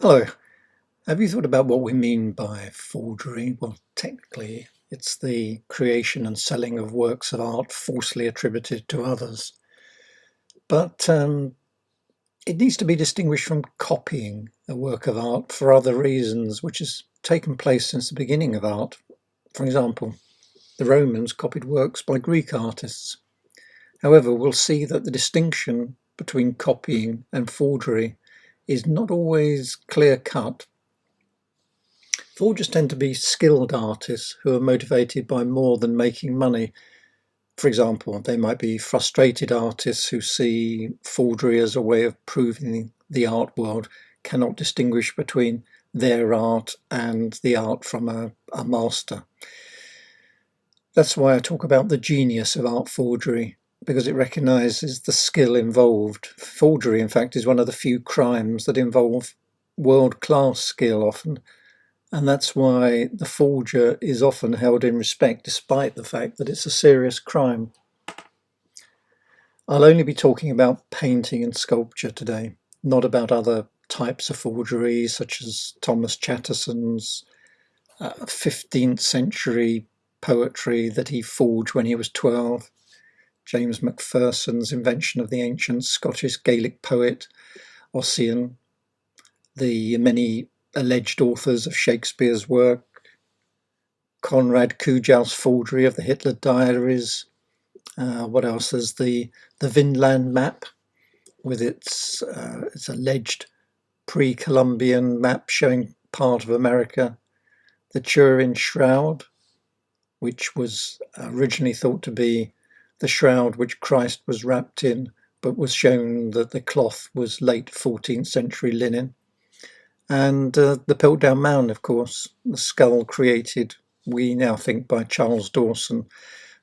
Hello. Have you thought about what we mean by forgery? Well, technically, it's the creation and selling of works of art falsely attributed to others. But it needs to be distinguished from copying a work of art for other reasons, which has taken place since the beginning of art. For example, the Romans copied works by Greek artists. However, we'll see that the distinction between copying and forgery is not always clear cut. Forgers tend to be skilled artists who are motivated by more than making money. For example, they might be frustrated artists who see forgery as a way of proving the art world cannot distinguish between their art and the art from a master. That's why I talk about the genius of art forgery, because it recognises the skill involved. Forgery, in fact, is one of the few crimes that involve world-class skill often, and that's why the forger is often held in respect despite the fact that it's a serious crime. I'll only be talking about painting and sculpture today, not about other types of forgery such as Thomas Chatterson's 15th century poetry that he forged when he was 12, James Macpherson's invention of the ancient Scottish Gaelic poet Ossian, the many alleged authors of Shakespeare's work, Konrad Kujaw's forgery of the Hitler diaries. What else? There's the Vinland map with its alleged pre-Columbian map showing part of America. The Turin shroud, which was originally thought to be the shroud which Christ was wrapped in, but was shown that the cloth was late 14th century linen. And the Piltdown Mound, of course, the skull created, we now think, by Charles Dawson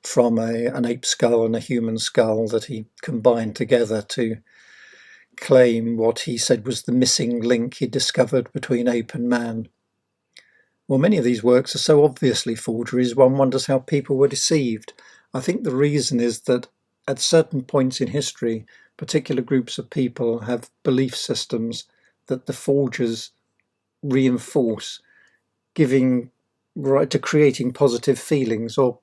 from an ape skull and a human skull that he combined together to claim what he said was the missing link he discovered between ape and man. Well, many of these works are so obviously forgeries, one wonders how people were deceived. I think the reason is that at certain points in history, particular groups of people have belief systems that the forgers reinforce, giving right to creating positive feelings, or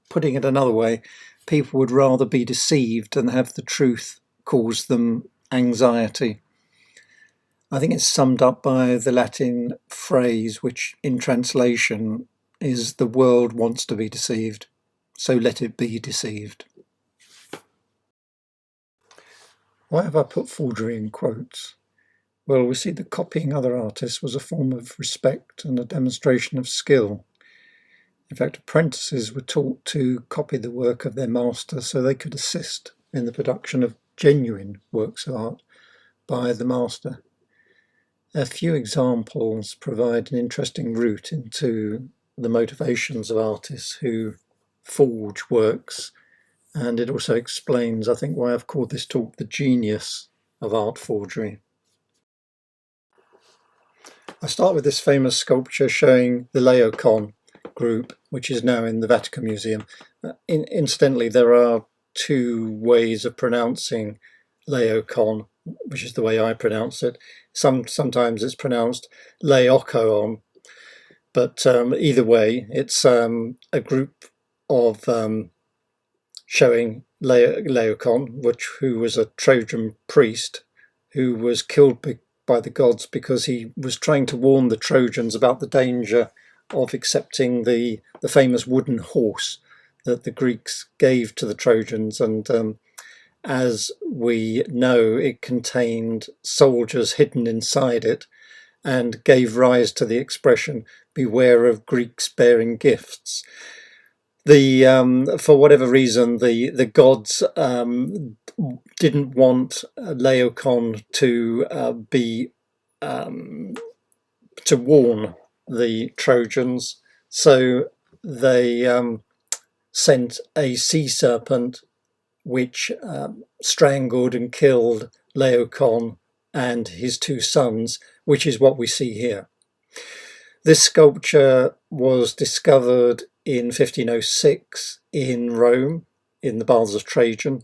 putting it another way, people would rather be deceived than have the truth cause them anxiety. I think it's summed up by the Latin phrase, which in translation is "the world wants to be deceived, so let it be deceived." Why have I put forgery in quotes? Well, we see that copying other artists was a form of respect and a demonstration of skill. In fact, apprentices were taught to copy the work of their master so they could assist in the production of genuine works of art by the master. A few examples provide an interesting route into the motivations of artists who forge works, and it also explains, I think, why I've called this talk the genius of art forgery. I start with this famous sculpture showing the Laocoon group, which is now in the Vatican Museum. Incidentally, there are two ways of pronouncing Laocoon, which is the way I pronounce it. Sometimes it's pronounced Laocoon, but either way, it's a group of showing Laocoon, who was a Trojan priest who was killed by the gods because he was trying to warn the Trojans about the danger of accepting the famous wooden horse that the Greeks gave to the Trojans. And as we know, it contained soldiers hidden inside it and gave rise to the expression, beware of Greeks bearing gifts. For whatever reason, the gods didn't want Laocoon to be to warn the Trojans, so they sent a sea serpent which strangled and killed Laocoon and his two sons, which is what we see here. This sculpture was discovered in 1506 in Rome, in the Baths of Trajan,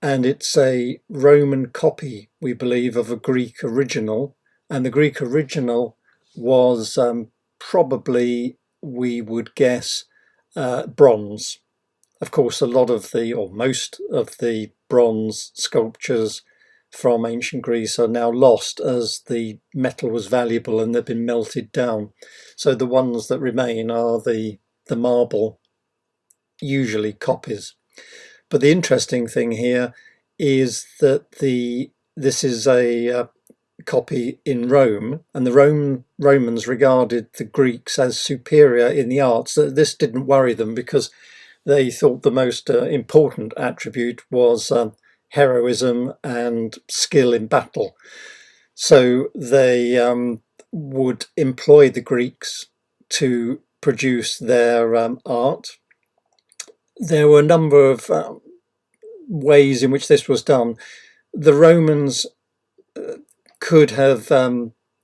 and it's a Roman copy, we believe, of a Greek original, and the Greek original was probably, we would guess, bronze. Of course, a lot of the, or most of the bronze sculptures from ancient Greece are now lost as the metal was valuable and they've been melted down. So the ones that remain are the marble, usually copies. But the interesting thing here is that this is a copy in Rome, and the Romans regarded the Greeks as superior in the arts. This didn't worry them because they thought the most important attribute was heroism and skill in battle. So they would employ the Greeks to produce their art. There were a number of ways in which this was done. The Romans could have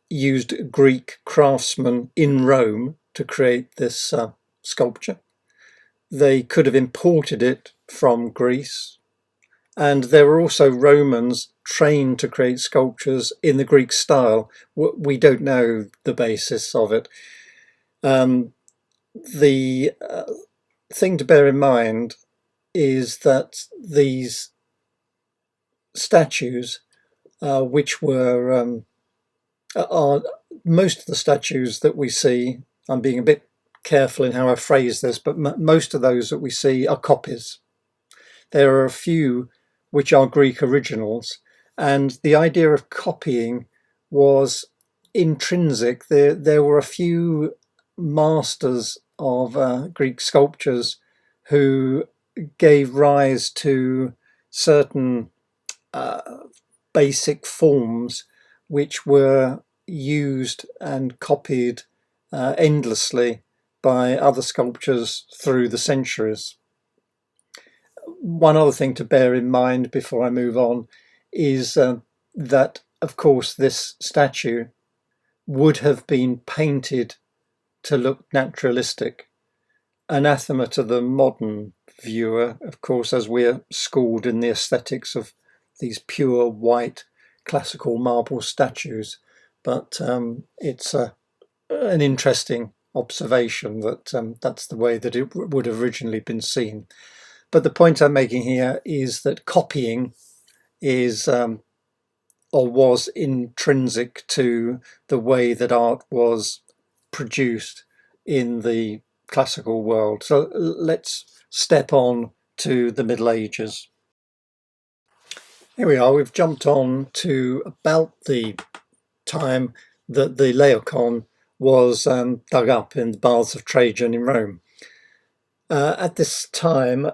used Greek craftsmen in Rome to create this sculpture. They could have imported it from Greece. And there were also Romans trained to create sculptures in the Greek style. We don't know the basis of it. The thing to bear in mind is that these statues, which were are most of the statues that we see, I'm being a bit careful in how I phrase this, but most of those that we see are copies. There are a few which are Greek originals, and the idea of copying was intrinsic. There were a few masters of Greek sculptures who gave rise to certain basic forms which were used and copied endlessly by other sculptors through the centuries. One other thing to bear in mind before I move on is that, of course, this statue would have been painted to look naturalistic. Anathema to the modern viewer, of course, as we're schooled in the aesthetics of these pure white classical marble statues. But it's an interesting observation that that's the way that it would have originally been seen. But the point I'm making here is that copying is or was intrinsic to the way that art was produced in the classical world. So let's step on to the Middle Ages. Here we are, we've jumped on to about the time that the Laocoon was dug up in the baths of Trajan in Rome. At this time,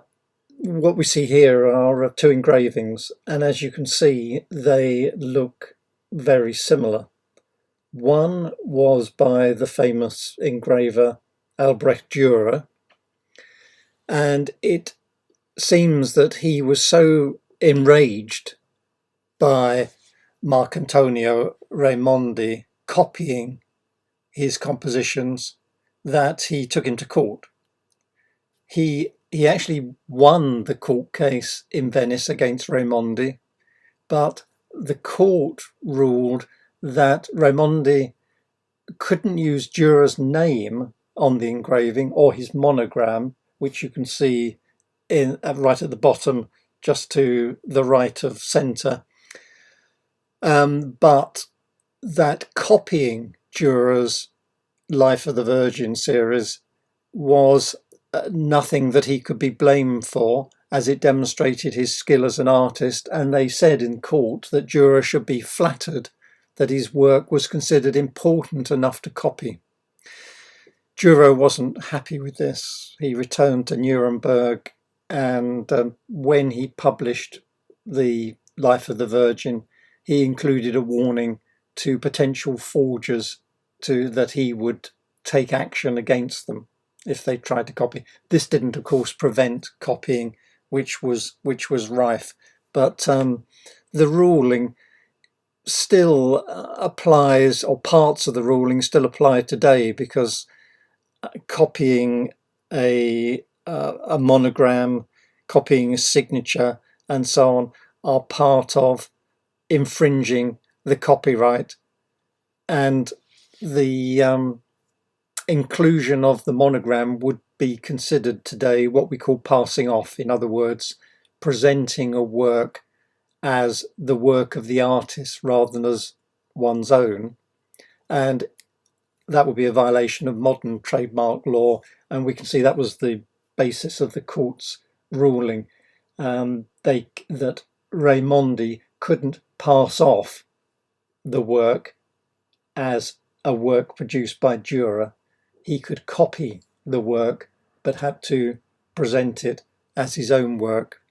what we see here are two engravings, and as you can see, they look very similar. One was by the famous engraver Albrecht Dürer, and it seems that he was so enraged by Marcantonio Raimondi copying his compositions that he took him to court. He actually won the court case in Venice against Raimondi, but the court ruled that Raimondi couldn't use Dürer's name on the engraving or his monogram, which you can see in right at the bottom, just to the right of centre, but that copying Dürer's Life of the Virgin series was nothing that he could be blamed for, as it demonstrated his skill as an artist, and they said in court that Dürer should be flattered that his work was considered important enough to copy. Dürer wasn't happy with this. He returned to Nuremberg, and when he published the Life of the Virgin, he included a warning to potential forgers that he would take action against them if they tried to copy. This didn't, of course, prevent copying, which was rife, but the ruling still applies, or parts of the ruling still apply today, because copying a monogram, copying a signature, and so on, are part of infringing the copyright and the inclusion of the monogram would be considered today what we call passing off. In other words, presenting a work as the work of the artist rather than as one's own. And that would be a violation of modern trademark law. And we can see that was the basis of the court's ruling, that Raimondi couldn't pass off the work as a work produced by Dürer. He could copy the work, but had to present it as his own work.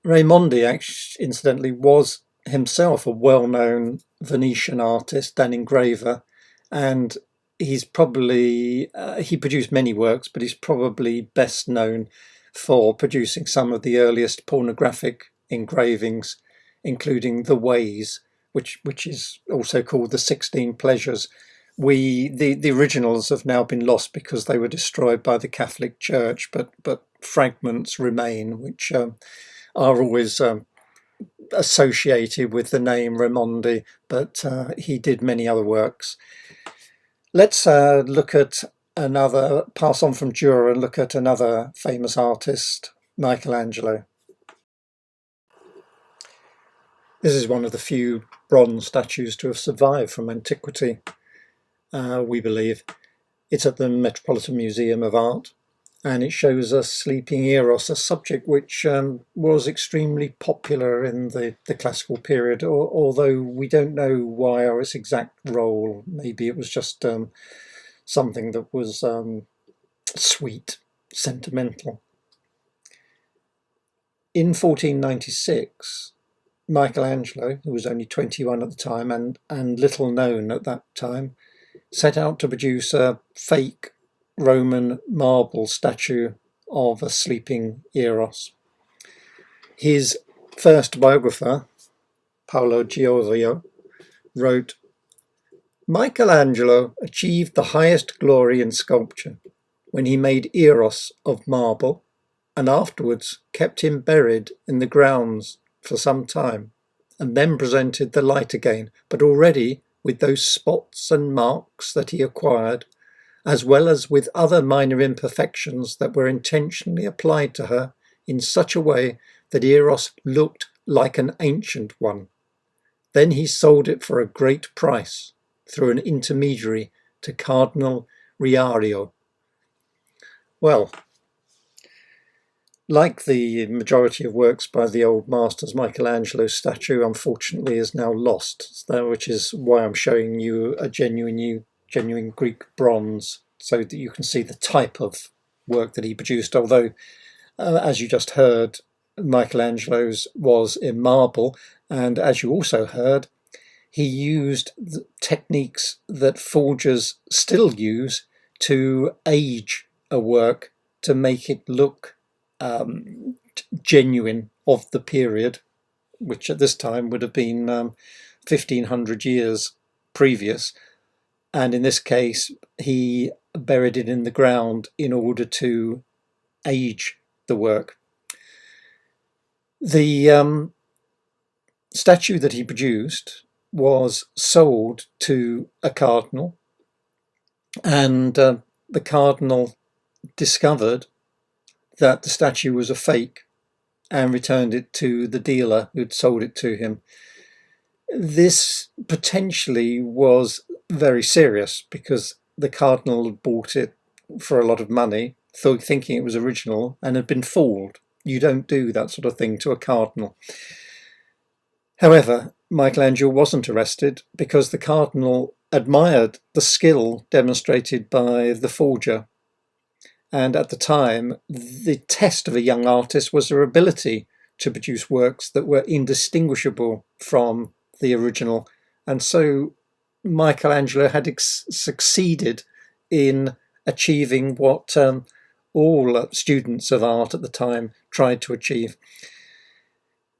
Raimondi, actually, incidentally, was himself a well-known Venetian artist and engraver, and he's probably he produced many works, but he's probably best known for producing some of the earliest pornographic engravings, including The Ways, which is also called The 16 Pleasures. The originals have now been lost because they were destroyed by the Catholic Church, but fragments remain, which are always associated with the name Raimondi, but he did many other works. Let's look at another, pass on from Dürer and look at another famous artist, Michelangelo. This is one of the few bronze statues to have survived from antiquity, we believe. It's at the Metropolitan Museum of Art, and it shows us sleeping Eros, a subject which was extremely popular in the classical period, although we don't know why or its exact role. Maybe it was just something that was sweet, sentimental. In 1496, Michelangelo, who was only 21 at the time and little known at that time, set out to produce a fake Roman marble statue of a sleeping Eros. His first biographer, Paolo Giorio, wrote, "Michelangelo achieved the highest glory in sculpture when he made Eros of marble and afterwards kept him buried in the grounds for some time and then presented the light again, but already with those spots and marks that he acquired, as well as with other minor imperfections that were intentionally applied to her in such a way that Eros looked like an ancient one. Then he sold it for a great price through an intermediary to Cardinal Riario." Well, like the majority of works by the old masters, Michelangelo's statue unfortunately is now lost, which is why I'm showing you a genuine Greek bronze, so that you can see the type of work that he produced. Although, as you just heard, Michelangelo's was in marble, and as you also heard, he used the techniques that forgers still use to age a work to make it look genuine of the period, which at this time would have been 1500 years previous. And in this case, he buried it in the ground in order to age the work. The statue that he produced was sold to a cardinal, and the cardinal discovered that the statue was a fake and returned it to the dealer who'd sold it to him. This potentially was very serious because the cardinal had bought it for a lot of money, thinking it was original, and had been fooled. You don't do that sort of thing to a cardinal. However, Michelangelo wasn't arrested because the cardinal admired the skill demonstrated by the forger. And at the time, the test of a young artist was their ability to produce works that were indistinguishable from the original. And so Michelangelo had succeeded in achieving what all students of art at the time tried to achieve.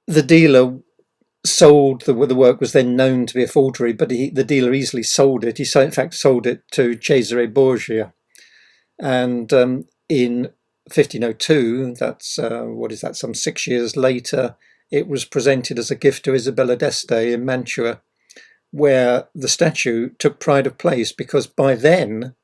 The dealer sold the work, was then known to be a forgery, but the dealer easily sold it. He in fact sold it to Cesare Borgia. And in 1502, that's some 6 years later, it was presented as a gift to Isabella d'Este in Mantua, where the statue took pride of place, because by then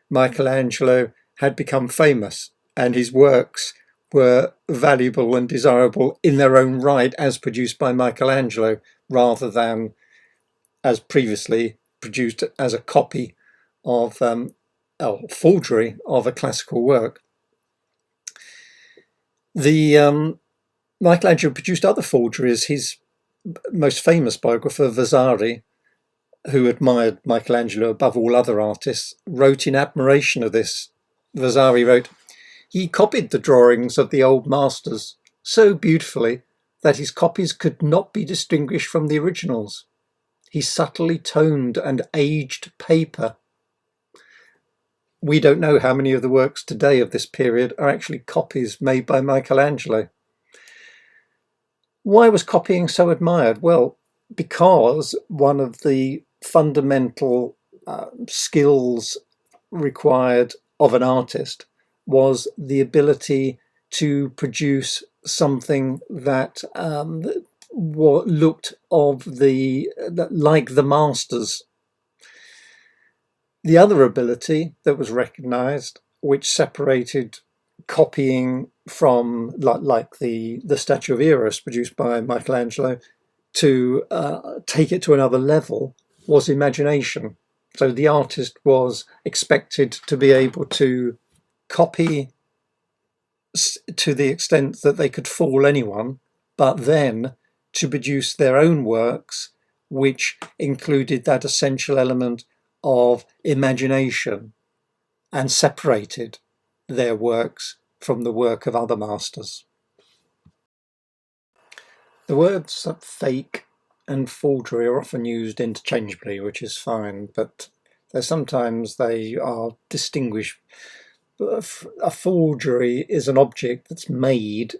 Michelangelo had become famous and his works were valuable and desirable in their own right as produced by Michelangelo, rather than as previously produced as a copy of a forgery of a classical work. The Michelangelo produced other forgeries. His most famous biographer, Vasari, who admired Michelangelo above all other artists, wrote in admiration of this. Vasari wrote, "He copied the drawings of the old masters so beautifully that his copies could not be distinguished from the originals. He subtly toned and aged paper." We don't know how many of the works today of this period are actually copies made by Michelangelo. Why was copying so admired? Well, because one of the fundamental skills required of an artist was the ability to produce something that looked like the masters. The other ability that was recognized, which separated copying from, like the statue of Eros produced by Michelangelo, to take it to another level, was imagination. So the artist was expected to be able to copy to the extent that they could fool anyone, but then to produce their own works, which included that essential element of imagination and separated their works from the work of other masters. The words fake and forgery are often used interchangeably, which is fine, but sometimes they are distinguished. A forgery is an object that's made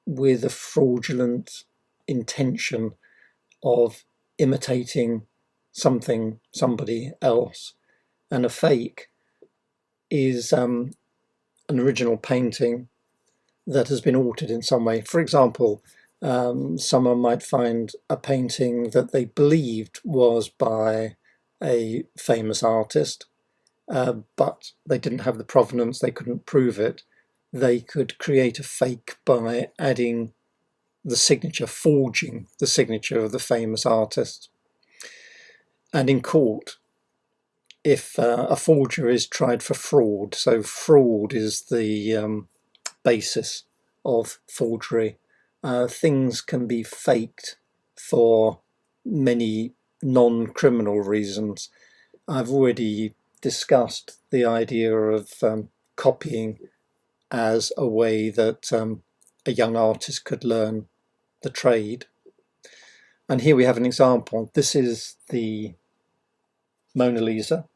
with a fraudulent intention of imitating somebody else, and a fake is an original painting that has been altered in some way. For example, someone might find a painting that they believed was by a famous artist, but they didn't have the provenance, they couldn't prove it. They could create a fake by adding the signature, forging the signature of the famous artist. And in court, if a forger is tried for fraud, so fraud is the basis of forgery, things can be faked for many non-criminal reasons. I've already discussed the idea of copying as a way that a young artist could learn the trade. And here we have an example. This is the Mona Lisa,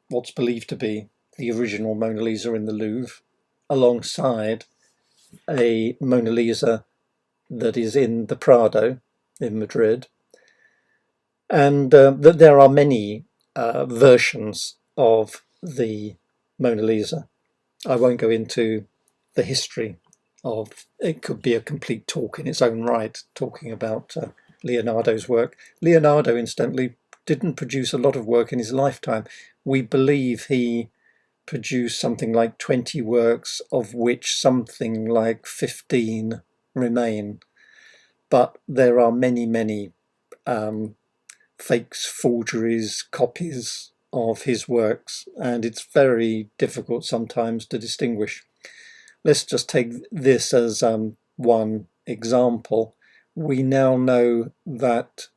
what's believed to be the original Mona Lisa in the Louvre, alongside a Mona Lisa that is in the Prado in Madrid. And that there are many versions of the Mona Lisa. I won't go into the history of it. Could be a complete talk in its own right, talking about Leonardo's work. Leonardo, incidentally, didn't produce a lot of work in his lifetime. We believe he produced something like 20 works, of which something like 15 remain. But there are many fakes, forgeries, copies of his works, and it's very difficult sometimes to distinguish. Let's just take this as one example. We now know that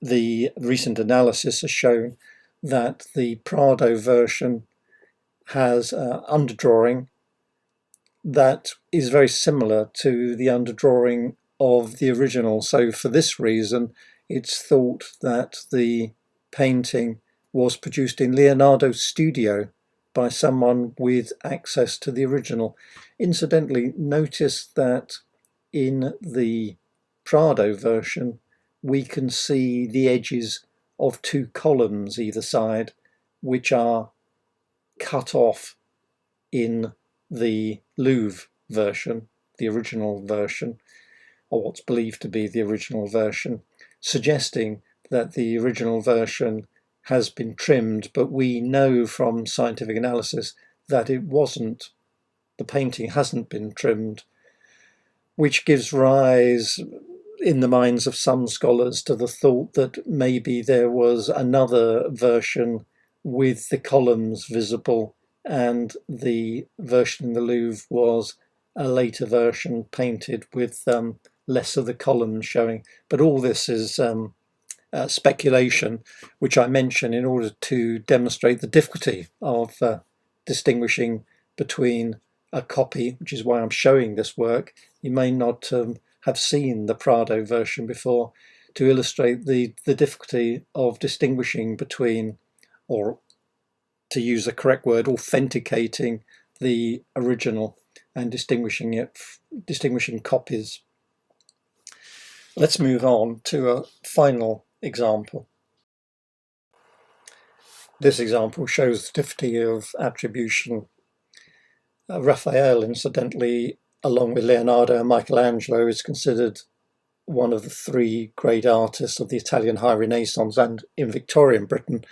the recent analysis has shown that the Prado version has underdrawing that is very similar to the underdrawing of the original. So for this reason, it's thought that the painting was produced in Leonardo's studio by someone with access to the original. Incidentally, notice that in the Prado version, we can see the edges of two columns either side, which are cut off in the Louvre version, the original version, or what's believed to be the original version. suggesting that the original version has been trimmed, but we know from scientific analysis that it wasn't. The painting hasn't been trimmed, which gives rise in the minds of some scholars to the thought that maybe there was another version with the columns visible, and the version in the Louvre was a later version painted with less of the columns showing. But all this is speculation, which I mention in order to demonstrate the difficulty of distinguishing between a copy, which is why I'm showing this work. You may not have seen the Prado version before, to illustrate the difficulty of distinguishing between, or to use the correct word, authenticating the original and distinguishing copies. Let's move on to a final example. This example shows the difficulty of attribution. Raphael, incidentally, along with Leonardo and Michelangelo, is considered one of the three great artists of the Italian High Renaissance, and in Victorian Britain,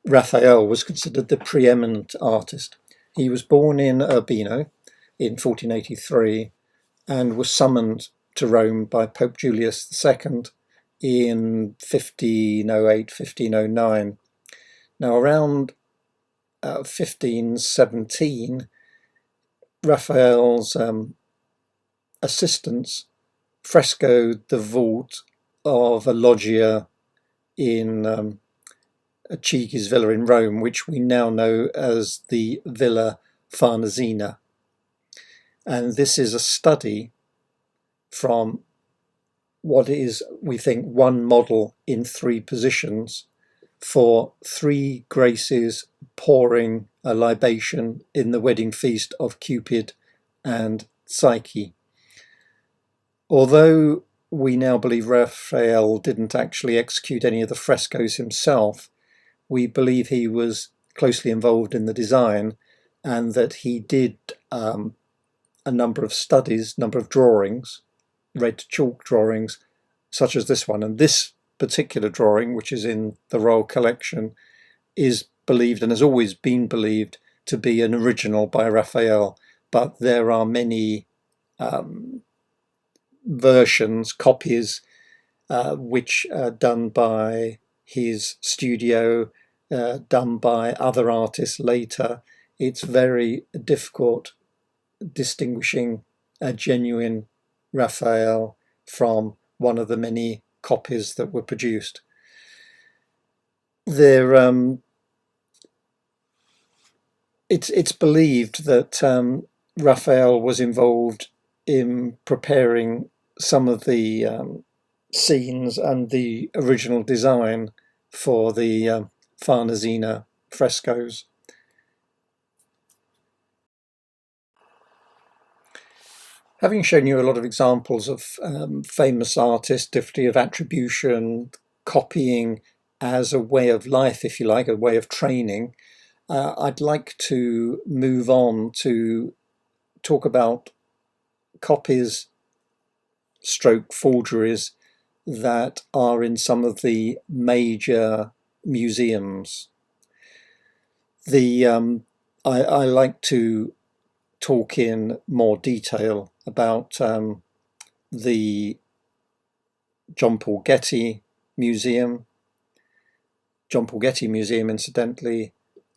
Raphael was considered the preeminent artist. He was born in Urbino in 1483 and was summoned to Rome by Pope Julius II in 1508, 1509. Now, around 1517, Raphael's assistants frescoed the vault of a loggia in Chigu's villa in Rome, which we now know as the Villa Farnesina. And this is a study from what is, we think, one model in three positions for three Graces pouring a libation in the wedding feast of Cupid and Psyche. Although we now believe Raphael didn't actually execute any of the frescoes himself, we believe he was closely involved in the design, and that he did a number of studies, number of drawings, red chalk drawings, such as this one. And this particular drawing, which is in the Royal Collection, is believed, and has always been believed, to be an original by Raphael. But there are many versions, copies, which are done by his studio, done by other artists later. It's very difficult distinguishing a genuine Raphael from one of the many copies that were produced. It's believed that Raphael was involved in preparing some of the scenes and the original design for the Farnesina frescoes. Having shown you a lot of examples of famous artists, difficulty of attribution, copying as a way of life, if you like, a way of training, I'd like to move on to talk about copies stroke forgeries that are in some of the major museums. I like to talk in more detail about the John Paul Getty Museum. John Paul Getty Museum, incidentally,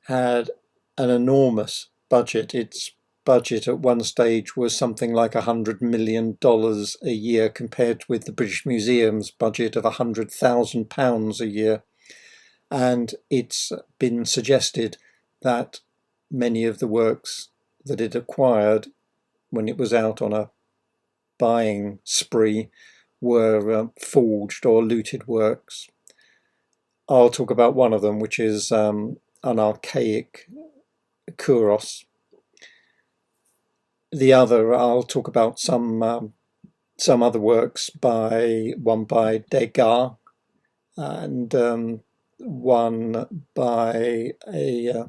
had an enormous budget. Its budget at one stage was something like $100 million a year, compared with the British Museum's budget of £100,000 a year. And it's been suggested that many of the works that it acquired when it was out on a buying spree were forged or looted works. I'll talk about one of them, which is an archaic kouros. The other, I'll talk about some other works, one by Degas and one by a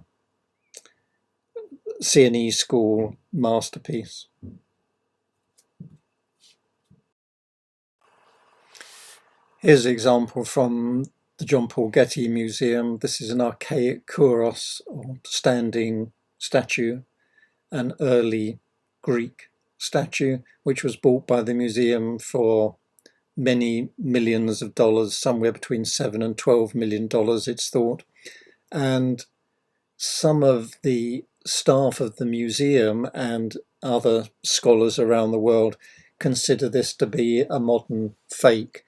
Sienese school masterpiece. Here's an example from the John Paul Getty Museum. This is an archaic kouros, or standing statue, an early Greek statue, which was bought by the museum for many millions of dollars, somewhere between $7 and $12 million, it's thought. And some of the staff of the museum and other scholars around the world consider this to be a modern fake.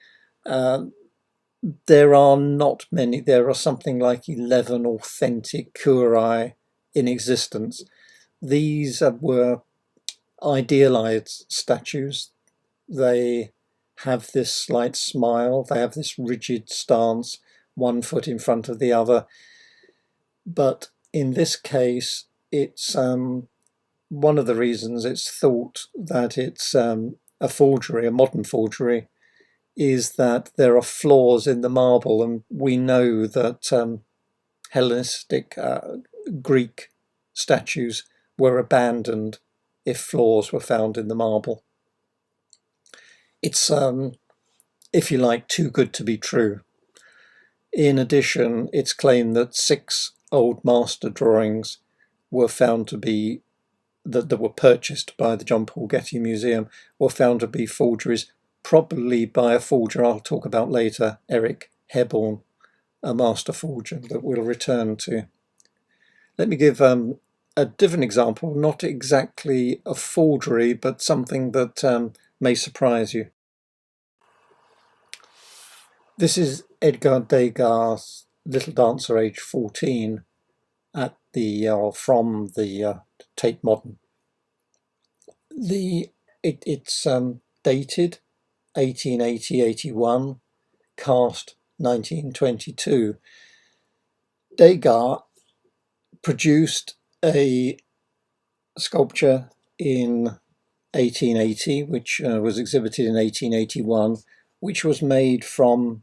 There are not many. There are something like 11 authentic kurai in existence. These were idealized statues. They have this slight smile, they have this rigid stance, one foot in front of the other. But in this case, it's one of the reasons it's thought that it's a forgery, a modern forgery, is that there are flaws in the marble, and we know that Hellenistic Greek statues were abandoned if flaws were found in the marble. It's, if you like, too good to be true. In addition, it's claimed that 6 old master drawings were found to be, that were purchased by the John Paul Getty Museum, were found to be forgeries, probably by a forger I'll talk about later, Eric Hebborn, a master forger that we'll return to. Let me give a different example, not exactly a forgery, but something that may surprise you. This is Edgar Degas' Little Dancer, age 14, at the from the Tate Modern. It's dated 1880-81, cast 1922. Degas produced a sculpture in 1880, which was exhibited in 1881, which was made from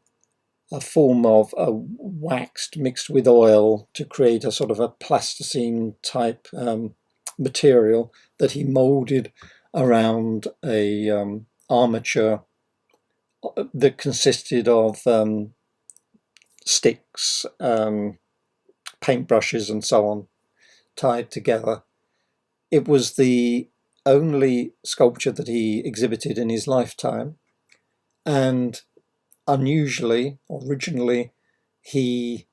a form of waxed mixed with oil to create a sort of a plasticine type material that he molded around a armature that consisted of sticks, paintbrushes and so on, tied together. It was the only sculpture that he exhibited in his lifetime, and unusually, originally, he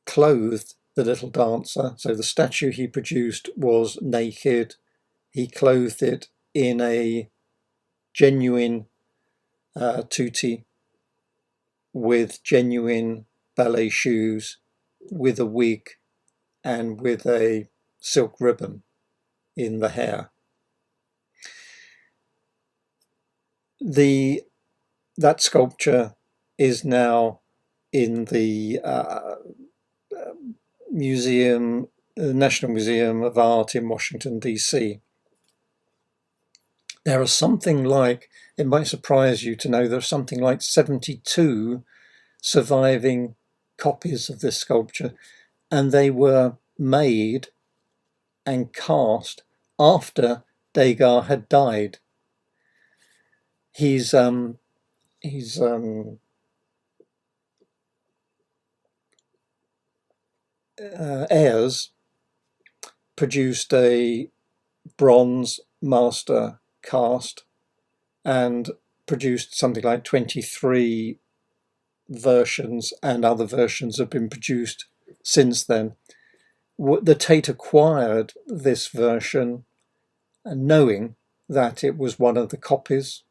clothed the little dancer. So the statue he produced was naked. He clothed it in a genuine tutti with genuine ballet shoes, with a wig and with a silk ribbon in the hair. That sculpture is now in the museum, National Museum of Art in Washington, D.C. There are something like, it might surprise you to know, there are something like 72 surviving copies of this sculpture, and they were made and cast after Degas had died. His heirs produced a bronze master cast and produced something like 23 versions, and other versions have been produced since then. The Tate acquired this version knowing that it was one of the copies.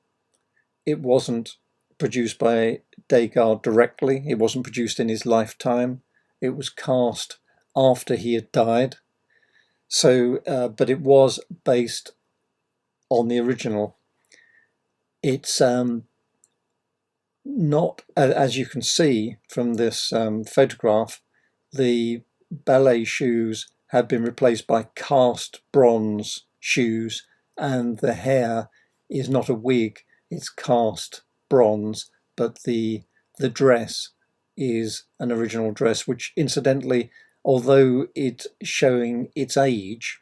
It wasn't produced by Degas directly. It wasn't produced in his lifetime. It was cast after he had died. So, but it was based on the original. It's not, as you can see from this photograph, the ballet shoes have been replaced by cast bronze shoes, and the hair is not a wig, it's cast bronze, but the dress is an original dress, which incidentally, although it's showing its age,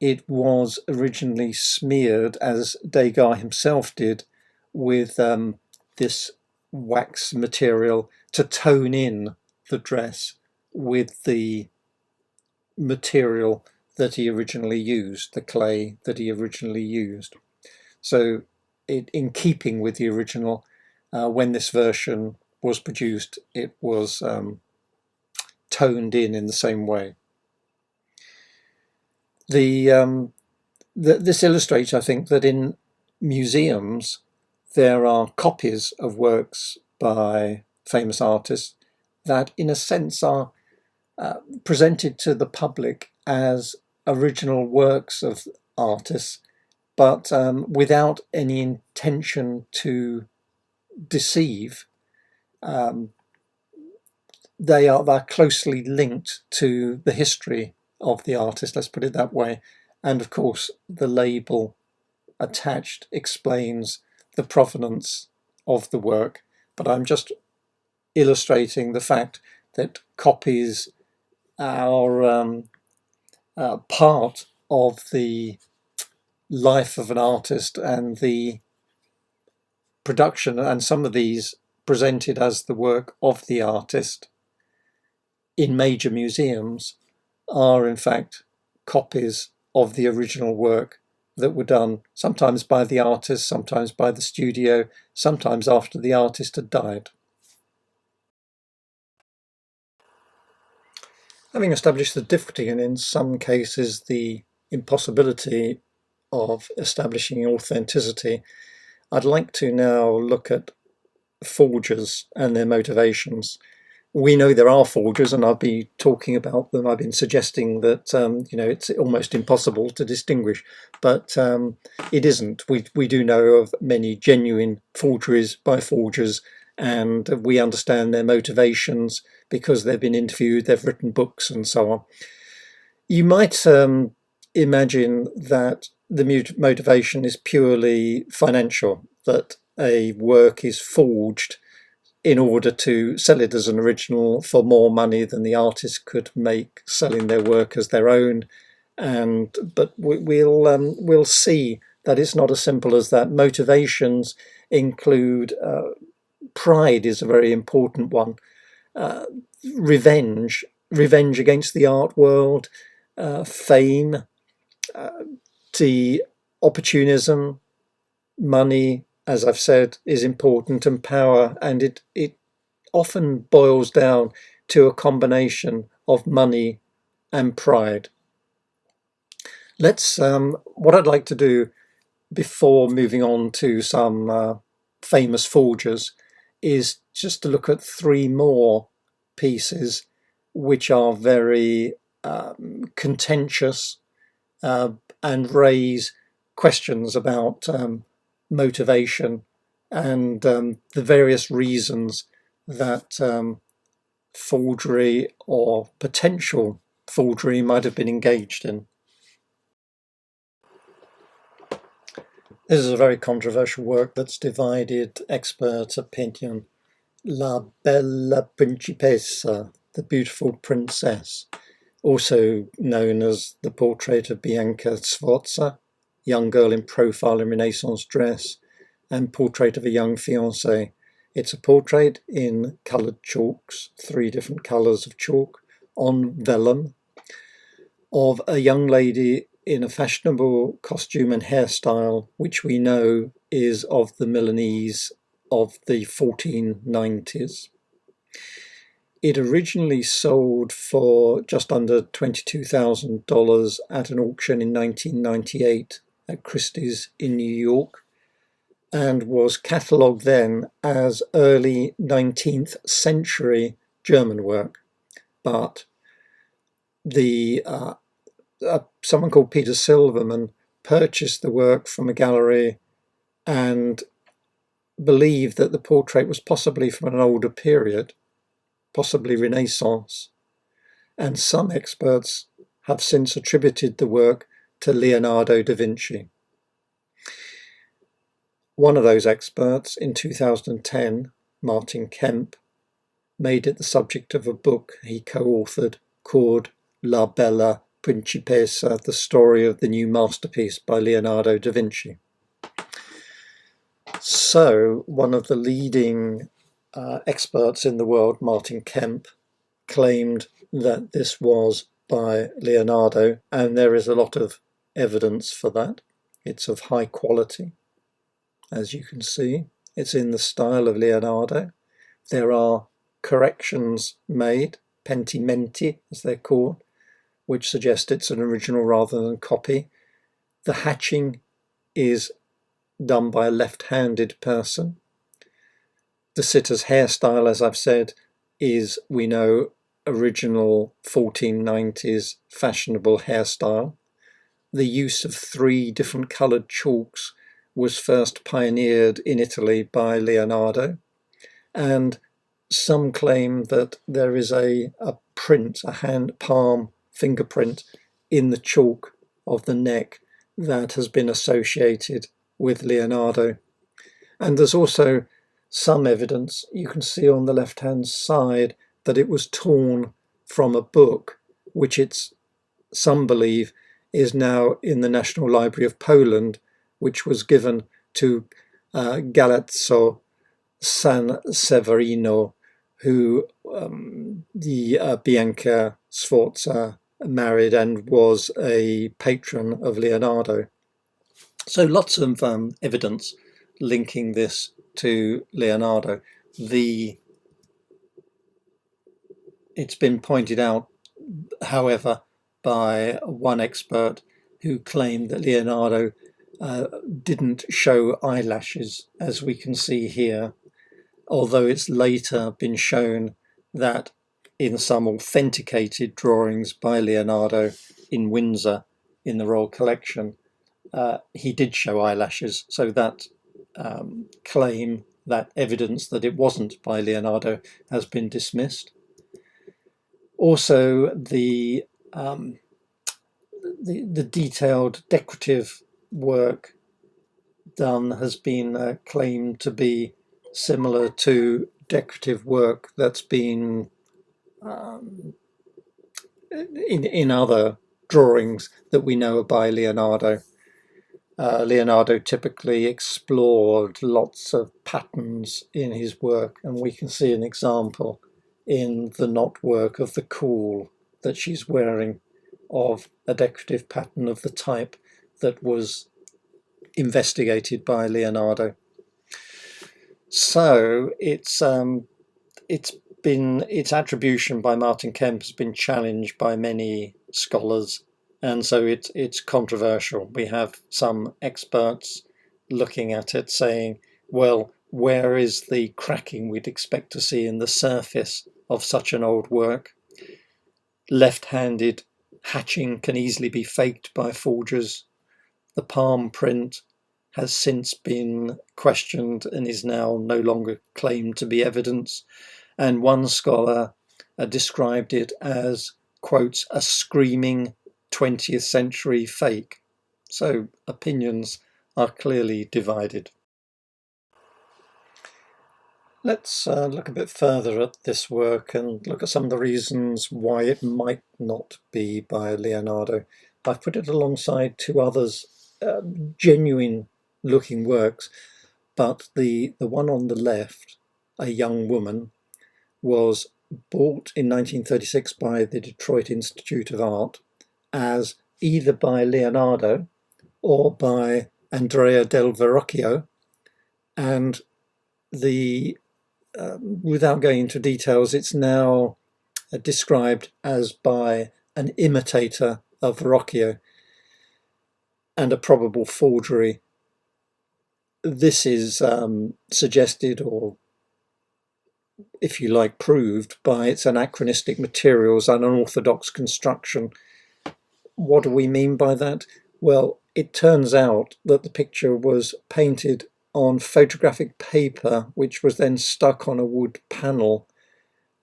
it was originally smeared, as Degas himself did, with this wax material to tone in the dress with the material that he originally used, the clay that he originally used. So in keeping with the original, when this version was produced, it was toned in the same way. This illustrates, I think, that in museums there are copies of works by famous artists that, in a sense, are presented to the public as original works of artists, but without any intention to deceive. They're closely linked to the history of the artist, let's put it that way. And of course, the label attached explains the provenance of the work. But I'm just illustrating the fact that copies are part of the life of an artist and the production, and some of these presented as the work of the artist in major museums are in fact copies of the original work that were done sometimes by the artist, sometimes by the studio, sometimes after the artist had died. Having established the difficulty and in some cases the impossibility of establishing authenticity, I'd like to now look at forgers and their motivations. We know there are forgers, and I'll be talking about them. I've been suggesting that it's almost impossible to distinguish, but it isn't. We do know of many genuine forgeries by forgers, and we understand their motivations because they've been interviewed, they've written books, and so on. You might imagine that the motivation is purely financial, that a work is forged in order to sell it as an original for more money than the artist could make selling their work as their own. But we'll see that it's not as simple as that. Motivations include pride is a very important one. Revenge against the art world, fame, the opportunism, money, as I've said, is important, and power, and it often boils down to a combination of money and pride. What I'd like to do before moving on to some famous forgers is just to look at three more pieces which are very contentious and raise questions about motivation and the various reasons that forgery or potential forgery might have been engaged in. This is a very controversial work that's divided expert opinion. La Bella Principessa, the Beautiful Princess, also known as the portrait of Bianca Sforza, young girl in profile in Renaissance dress, and portrait of a young fiancé. It's a portrait in coloured chalks, 3 different colours of chalk, on vellum, of a young lady in a fashionable costume and hairstyle, which we know is of the Milanese of the 1490s. It originally sold for just under $22,000 at an auction in 1998 at Christie's in New York, and was catalogued then as early 19th century German work. But someone called Peter Silverman purchased the work from a gallery and believed that the portrait was possibly from an older period, possibly Renaissance, and some experts have since attributed the work to Leonardo da Vinci. One of those experts, in 2010, Martin Kemp, made it the subject of a book he co-authored called La Bella Principessa, the story of the new masterpiece by Leonardo da Vinci. So, one of the leading experts in the world, Martin Kemp, claimed that this was by Leonardo, and there is a lot of evidence for that. It's of high quality, as you can see. It's in the style of Leonardo. There are corrections made, pentimenti as they're called, which suggest it's an original rather than copy. The hatching is done by a left-handed person. The sitter's hairstyle, as I've said, is, we know, original 1490s fashionable hairstyle. The use of 3 different coloured chalks was first pioneered in Italy by Leonardo, and some claim that there is a print, a hand palm fingerprint in the chalk of the neck that has been associated with Leonardo. And there's also some evidence, you can see on the left hand side, that it was torn from a book, which some believe is now in the National Library of Poland, which was given to Galazzo San Severino, who the Bianca Sforza married and was a patron of Leonardo. So lots of evidence linking this to Leonardo. It's been pointed out, however, by one expert who claimed that Leonardo didn't show eyelashes, as we can see here, although it's later been shown that in some authenticated drawings by Leonardo in Windsor in the Royal Collection, he did show eyelashes. So that claim, that evidence that it wasn't by Leonardo, has been dismissed. Also, the detailed decorative work done has been claimed to be similar to decorative work that's been in other drawings that we know are by Leonardo. Leonardo typically explored lots of patterns in his work, and we can see an example in the knotwork of the caul that she's wearing of a decorative pattern of the type that was investigated by Leonardo. So its attribution by Martin Kemp has been challenged by many scholars, and so it's controversial. We have some experts looking at it saying, well, where is the cracking we'd expect to see in the surface of such an old work? Left-handed hatching can easily be faked by forgers. The palm print has since been questioned and is now no longer claimed to be evidence. And one scholar described it as, quotes, a screaming 20th century fake. So opinions are clearly divided. Let's look a bit further at this work and look at some of the reasons why it might not be by Leonardo. I've put it alongside 2 others, genuine looking works, but the one on the left, a young woman, was bought in 1936 by the Detroit Institute of Art as either by Leonardo or by Andrea del Verrocchio, and without going into details, it's now described as by an imitator of Verrocchio and a probable forgery. This is suggested, or if you like, proved by its anachronistic materials and unorthodox construction. What do we mean by that? Well, it turns out that the picture was painted on photographic paper, which was then stuck on a wood panel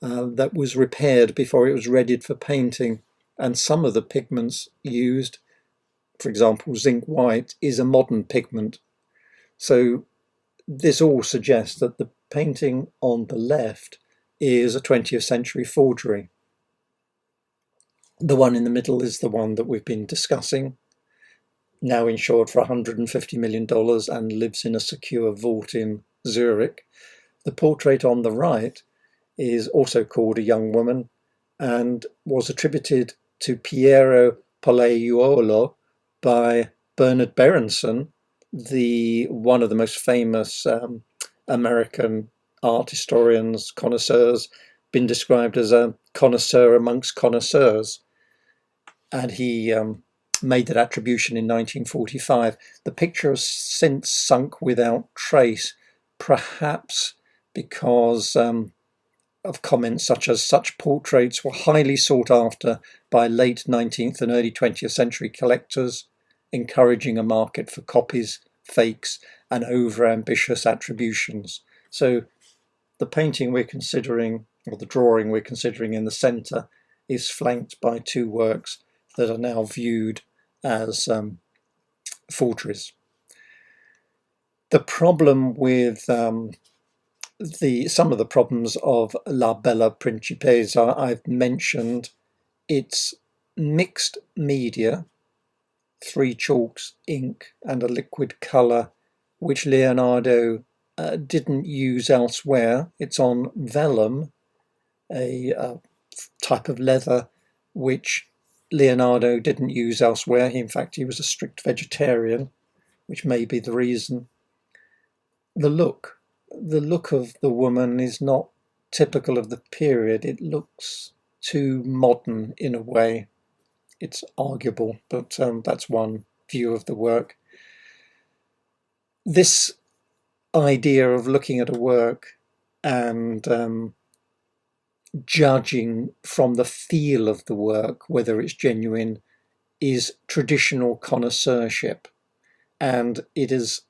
that was repaired before it was readied for painting. And some of the pigments used, for example, zinc white, is a modern pigment. So this all suggests that the painting on the left is a 20th century forgery. The one in the middle is the one that we've been discussing, now insured for $150 million and lives in a secure vault in Zurich. The portrait on the right is also called A Young Woman and was attributed to Piero Pollaiuolo by Bernard Berenson, one of the most famous American art historians, connoisseurs, been described as a connoisseur amongst connoisseurs. And he made that attribution in 1945. The picture has since sunk without trace, perhaps because of comments such as such portraits were highly sought after by late 19th and early 20th century collectors, encouraging a market for copies, fakes, and over-ambitious attributions. So the painting we're considering, or the drawing we're considering in the centre, is flanked by two works that are now viewed as forgeries. The problem with some of the problems of La Bella Principessa I've mentioned. It's mixed media, 3 chalks, ink, and a liquid colour, which Leonardo didn't use elsewhere. It's on vellum, a type of leather which Leonardo didn't use elsewhere. In fact, he was a strict vegetarian, which may be the reason. The look of the woman is not typical of the period. It looks too modern in a way. It's arguable, but that's one view of the work. This idea of looking at a work and judging from the feel of the work whether it's genuine is traditional connoisseurship, and it has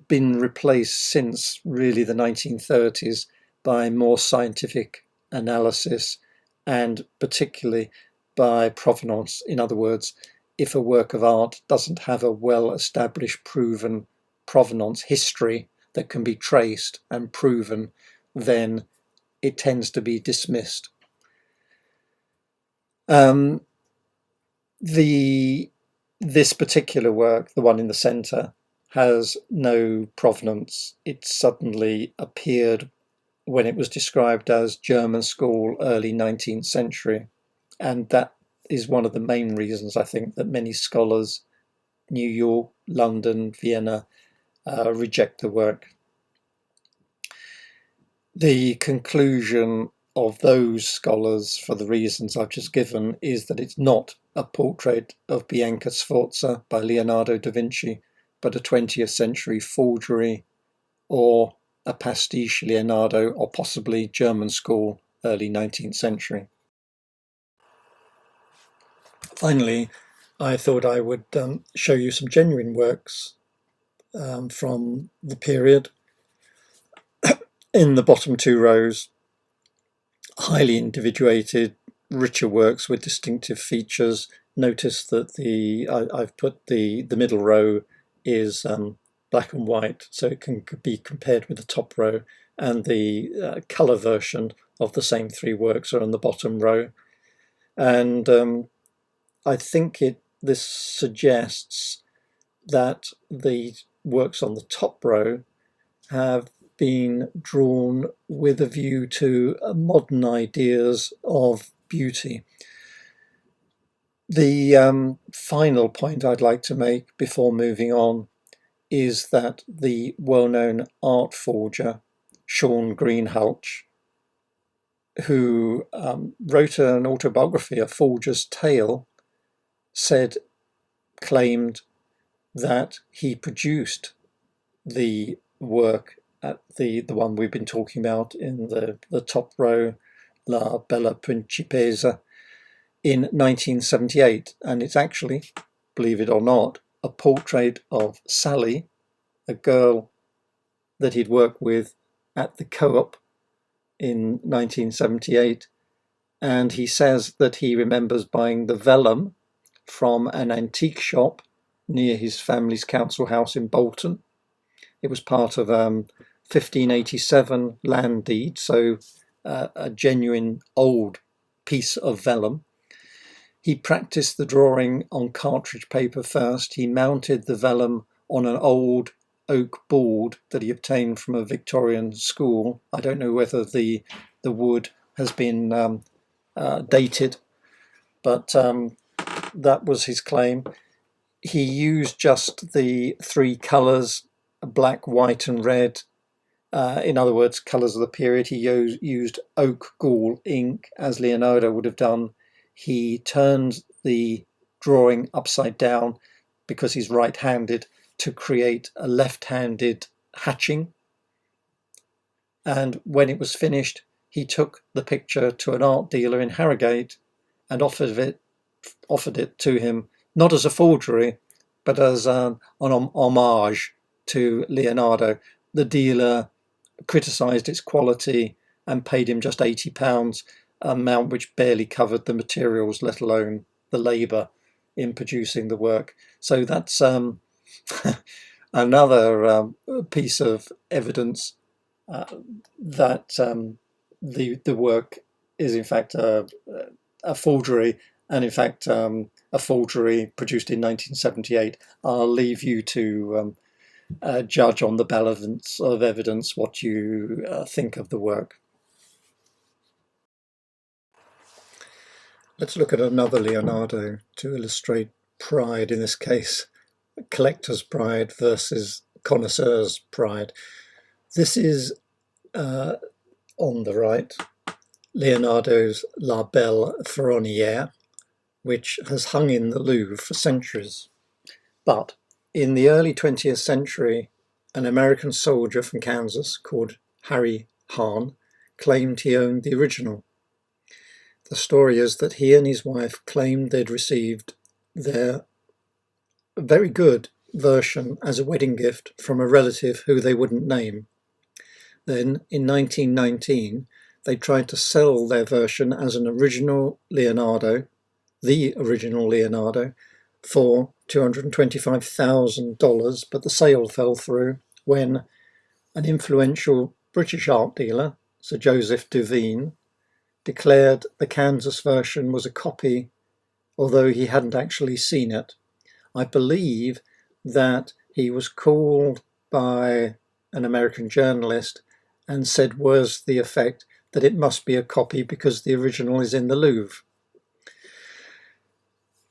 been replaced since really the 1930s by more scientific analysis, and particularly by provenance. In other words, if a work of art doesn't have a well-established, proven provenance history that can be traced and proven, then it tends to be dismissed. This particular work, the one in the centre, has no provenance. It suddenly appeared when it was described as German school, early 19th century. And that is one of the main reasons, I think, that many scholars, New York, London, Vienna, reject the work. The conclusion of those scholars, for the reasons I've just given, is that it's not a portrait of Bianca Sforza by Leonardo da Vinci, but a 20th century forgery or a pastiche Leonardo, or possibly German school, early 19th century. Finally, I thought I would show you some genuine works from the period. In the bottom 2 rows, highly individuated, richer works with distinctive features. Notice that I've put the middle row is black and white, so it can be compared with the top row, and the colour version of the same 3 works are on the bottom row. And I think this suggests that the works on the top row have been drawn with a view to modern ideas of beauty. The final point I'd like to make before moving on is that the well-known art forger Sean Greenhalgh, who wrote an autobiography, A Forger's Tale, claimed that he produced the work at the one we've been talking about in the top row, La Bella Principessa, in 1978. And it's actually, believe it or not, a portrait of Sally, a girl that he'd worked with at the Co-op in 1978. And he says that he remembers buying the vellum from an antique shop near his family's council house in Bolton. It was part of 1587 land deed, so a genuine old piece of vellum. He practiced the drawing on cartridge paper first. He mounted the vellum on an old oak board that he obtained from a Victorian school. I don't know whether the wood has been dated, but that was his claim. He used just the three colours, black, white and red. In other words, colours of the period. He used oak gall ink, as Leonardo would have done. He turned the drawing upside down because he's right-handed to create a left-handed hatching. And when it was finished, he took the picture to an art dealer in Harrogate and offered it to him, not as a forgery, but as an homage to Leonardo. The dealer criticised its quality and paid him just £80, amount which barely covered the materials, let alone the labour in producing the work. So that's another piece of evidence that the work is in fact a forgery, and in fact a forgery produced in 1978. I'll leave you to judge on the balance of evidence what you think of the work. Let's look at another Leonardo to illustrate pride, in this case collector's pride versus connoisseur's pride. This is on the right, Leonardo's La Belle Ferronnière, which has hung in the Louvre for centuries. But in the early 20th century, an American soldier from Kansas called Harry Hahn claimed he owned the original. The story is that he and his wife claimed they'd received their very good version as a wedding gift from a relative who they wouldn't name. Then, in 1919, they tried to sell their version as an original Leonardo, the original Leonardo, for $225,000, but the sale fell through when an influential British art dealer, Sir Joseph Devine, declared the Kansas version was a copy, although he hadn't actually seen it. I believe that he was called by an American journalist and said words to the effect that it must be a copy because the original is in the Louvre.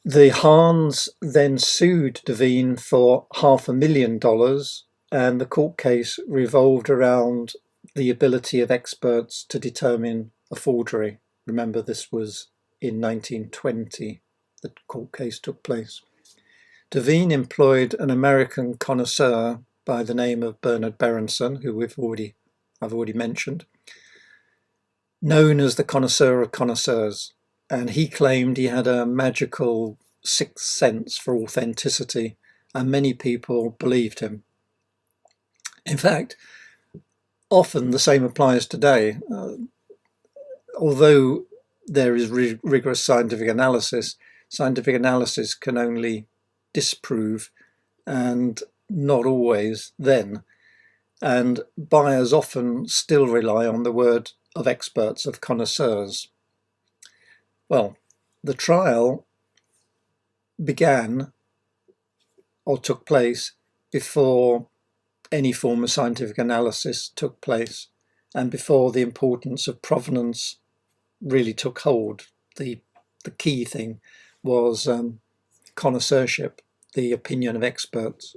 The Hahns then sued Devine for $500,000, and the court case revolved around the ability of experts to determine a forgery. Remember, this was in 1920 the court case took place. Devine employed an American connoisseur by the name of Bernard Berenson, who I've already mentioned, known as the connoisseur of connoisseurs, and he claimed he had a magical sixth sense for authenticity, and many people believed him. In fact, often the same applies today. Although there is rigorous scientific analysis can only disprove, and not always then. And buyers often still rely on the word of experts, of connoisseurs. Well, the trial began or took place before any form of scientific analysis took place, and before the importance of provenance really took hold. The key thing was connoisseurship, the opinion of experts.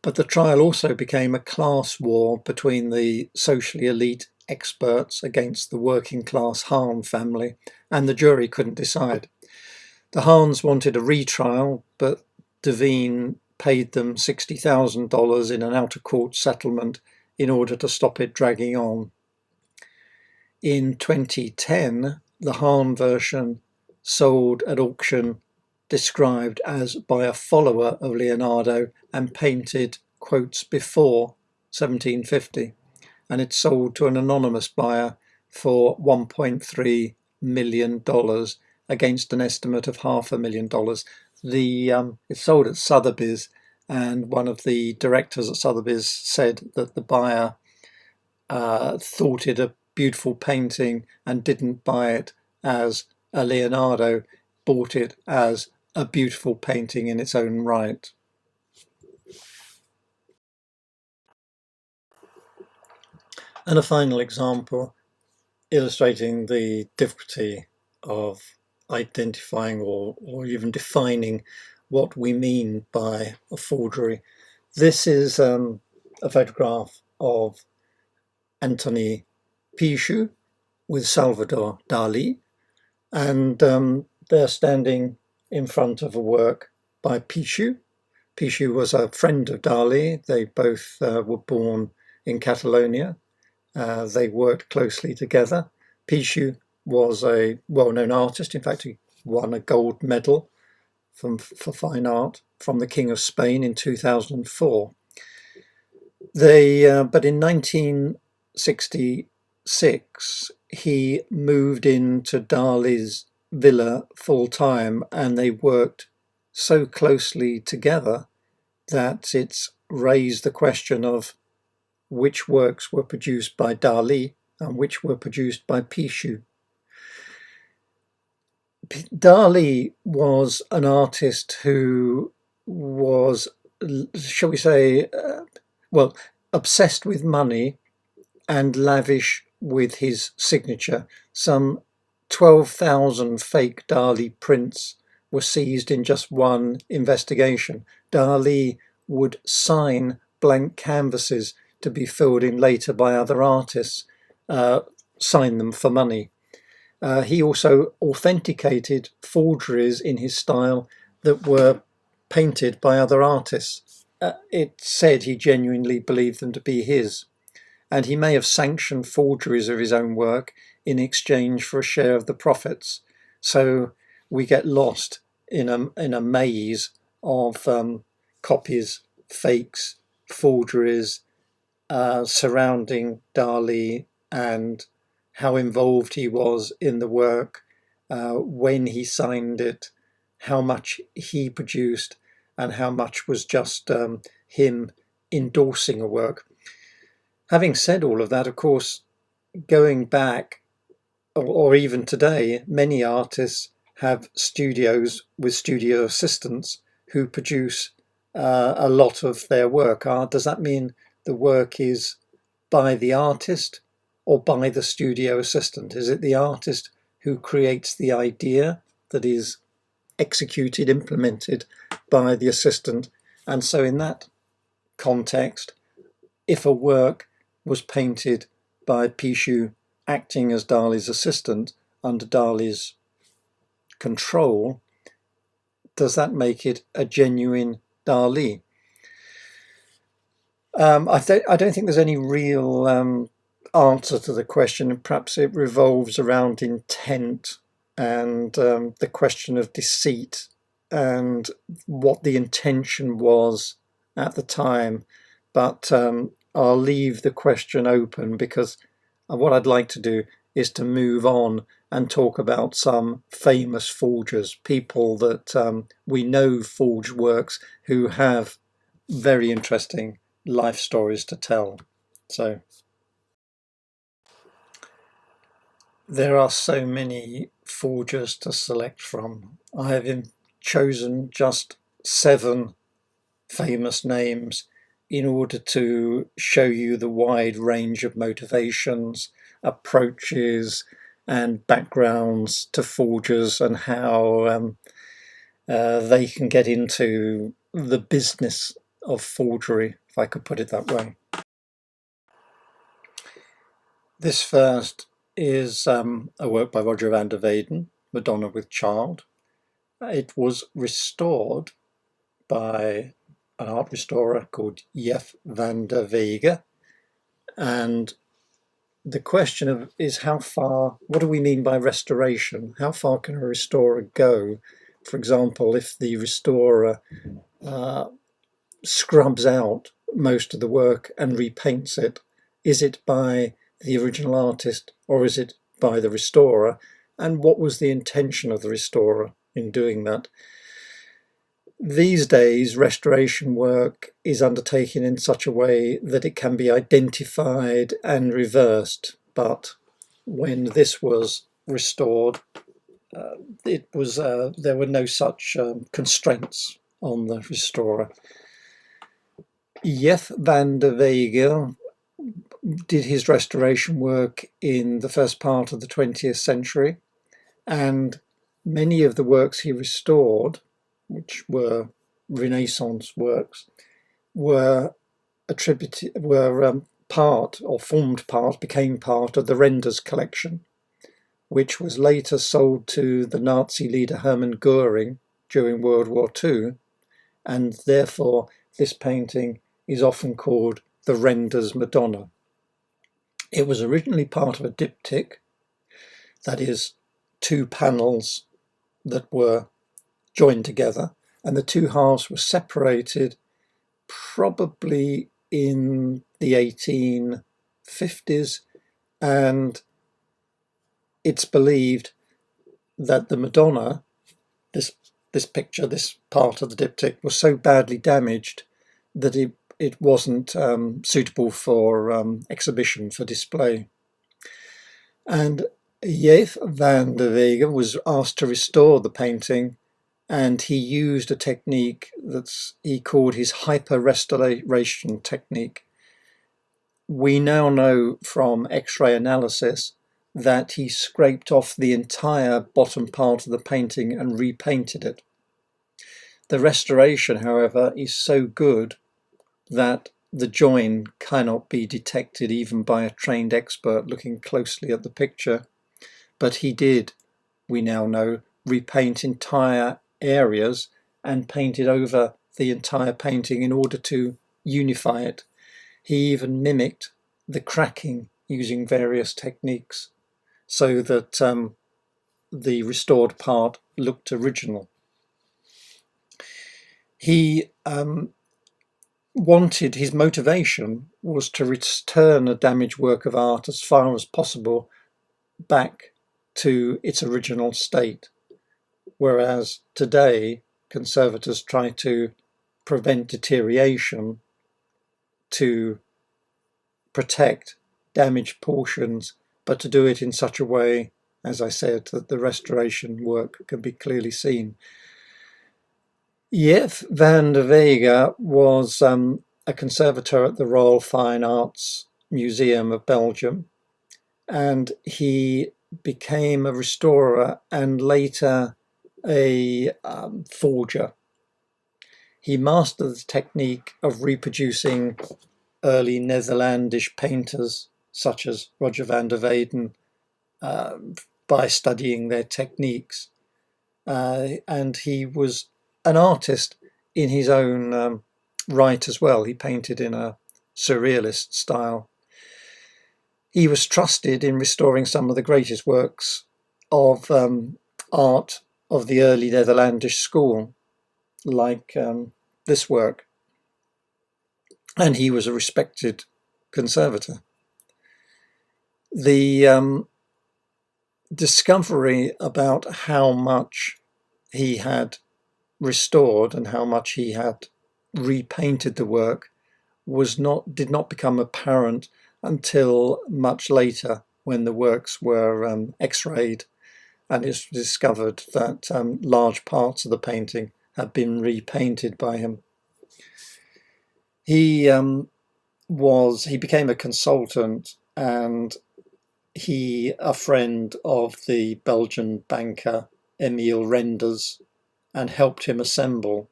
But the trial also became a class war between the socially elite experts against the working class Hahn family, and the jury couldn't decide. The Hahns wanted a retrial, but Devine paid them $60,000 in an out-of-court settlement in order to stop it dragging on. In 2010, the Hahn version sold at auction, described as by a follower of Leonardo and painted, quotes, before 1750, and it sold to an anonymous buyer for $1.3 million against an estimate of $500,000. It sold at Sotheby's, and one of the directors at Sotheby's said that the buyer thought it a beautiful painting and didn't buy it as a Leonardo, bought it as a beautiful painting in its own right. And a final example illustrating the difficulty of identifying or even defining what we mean by a forgery. This is a photograph of Anthony Pichu with Salvador Dali, and they're standing in front of a work by Pichu. Pichu was a friend of Dali. They both were born in Catalonia. They worked closely together. Pichu was a well-known artist. In fact, he won a gold medal for fine art from the King of Spain in 2004. But in 1966, he moved into Dali's villa full time, and they worked so closely together that it's raised the question of which works were produced by Dali and which were produced by Pichu. Dali was an artist who was, shall we say, obsessed with money and lavish with his signature. Some 12,000 fake Dali prints were seized in just one investigation. Dali would sign blank canvases to be filled in later by other artists, sign them for money. He also authenticated forgeries in his style that were painted by other artists. It said he genuinely believed them to be his, and he may have sanctioned forgeries of his own work in exchange for a share of the profits. So we get lost in a maze of copies, fakes, forgeries surrounding Dali and how involved he was in the work, when he signed it, how much he produced, and how much was just him endorsing a work. Having said all of that, of course, going back, or even today, many artists have studios with studio assistants who produce a lot of their work. Does that mean the work is by the artist or by the studio assistant? Is it the artist who creates the idea that is executed, implemented by the assistant? And so in that context, if a work was painted by Pichu acting as Dali's assistant under Dali's control, does that make it a genuine Dali? I don't think there's any real answer to the question. Perhaps it revolves around intent and the question of deceit and what the intention was at the time. But I'll leave the question open, because what I'd like to do is to move on and talk about some famous forgers, people that we know forge works, who have very interesting life stories to tell. So there are so many forgers to select from. I have chosen just 7 famous names in order to show you the wide range of motivations, approaches, and backgrounds to forgers, and how they can get into the business of forgery, if I could put it that way. This first is a work by Roger van der Weyden, Madonna with Child. It was restored by an art restorer called Jeff van der Wege, and the question is how far, what do we mean by restoration? How far can a restorer go? For example, if the restorer scrubs out most of the work and repaints it, is it by the original artist or is it by the restorer? And what was the intention of the restorer in doing that? These days, restoration work is undertaken in such a way that it can be identified and reversed. But when this was restored, there were no such constraints on the restorer. Jeff van der Wege did his restoration work in the first part of the 20th century, and many of the works he restored, which were Renaissance works, were part or formed part, became part of the Renders collection, which was later sold to the Nazi leader Hermann Goering during World War II, and therefore this painting is often called the Renders Madonna. It was originally part of a diptych, that is, two panels that were joined together, and the two halves were separated probably in the 1850s, and it's believed that the Madonna, this picture, this part of the diptych, was so badly damaged that it wasn't suitable for exhibition, for display. And Jeff van der Wege was asked to restore the painting, and he used a technique he called his hyper-restoration technique. We now know from X-ray analysis that he scraped off the entire bottom part of the painting and repainted it. The restoration, however, is so good that the join cannot be detected even by a trained expert looking closely at the picture. But he did, we now know, repaint entire areas and painted over the entire painting in order to unify it. He even mimicked the cracking using various techniques so that the restored part looked original. He wanted, his motivation was to return a damaged work of art as far as possible back to its original state, whereas today conservators try to prevent deterioration to protect damaged portions, but to do it in such a way, as I said, that the restoration work can be clearly seen. Jeff van der Wege was a conservator at the Royal Fine Arts Museum of Belgium, and he became a restorer and later a forger. He mastered the technique of reproducing early Netherlandish painters such as Roger van der Weyden by studying their techniques. And he was an artist in his own right as well. He painted in a surrealist style. He was trusted in restoring some of the greatest works of art of the early Netherlandish school, like this work. And he was a respected conservator. The discovery about how much he had restored and how much he had repainted the work did not become apparent until much later, when the works were X-rayed, and it's discovered that large parts of the painting had been repainted by him. He became a consultant, and a friend of the Belgian banker Emile Renders, and helped him assemble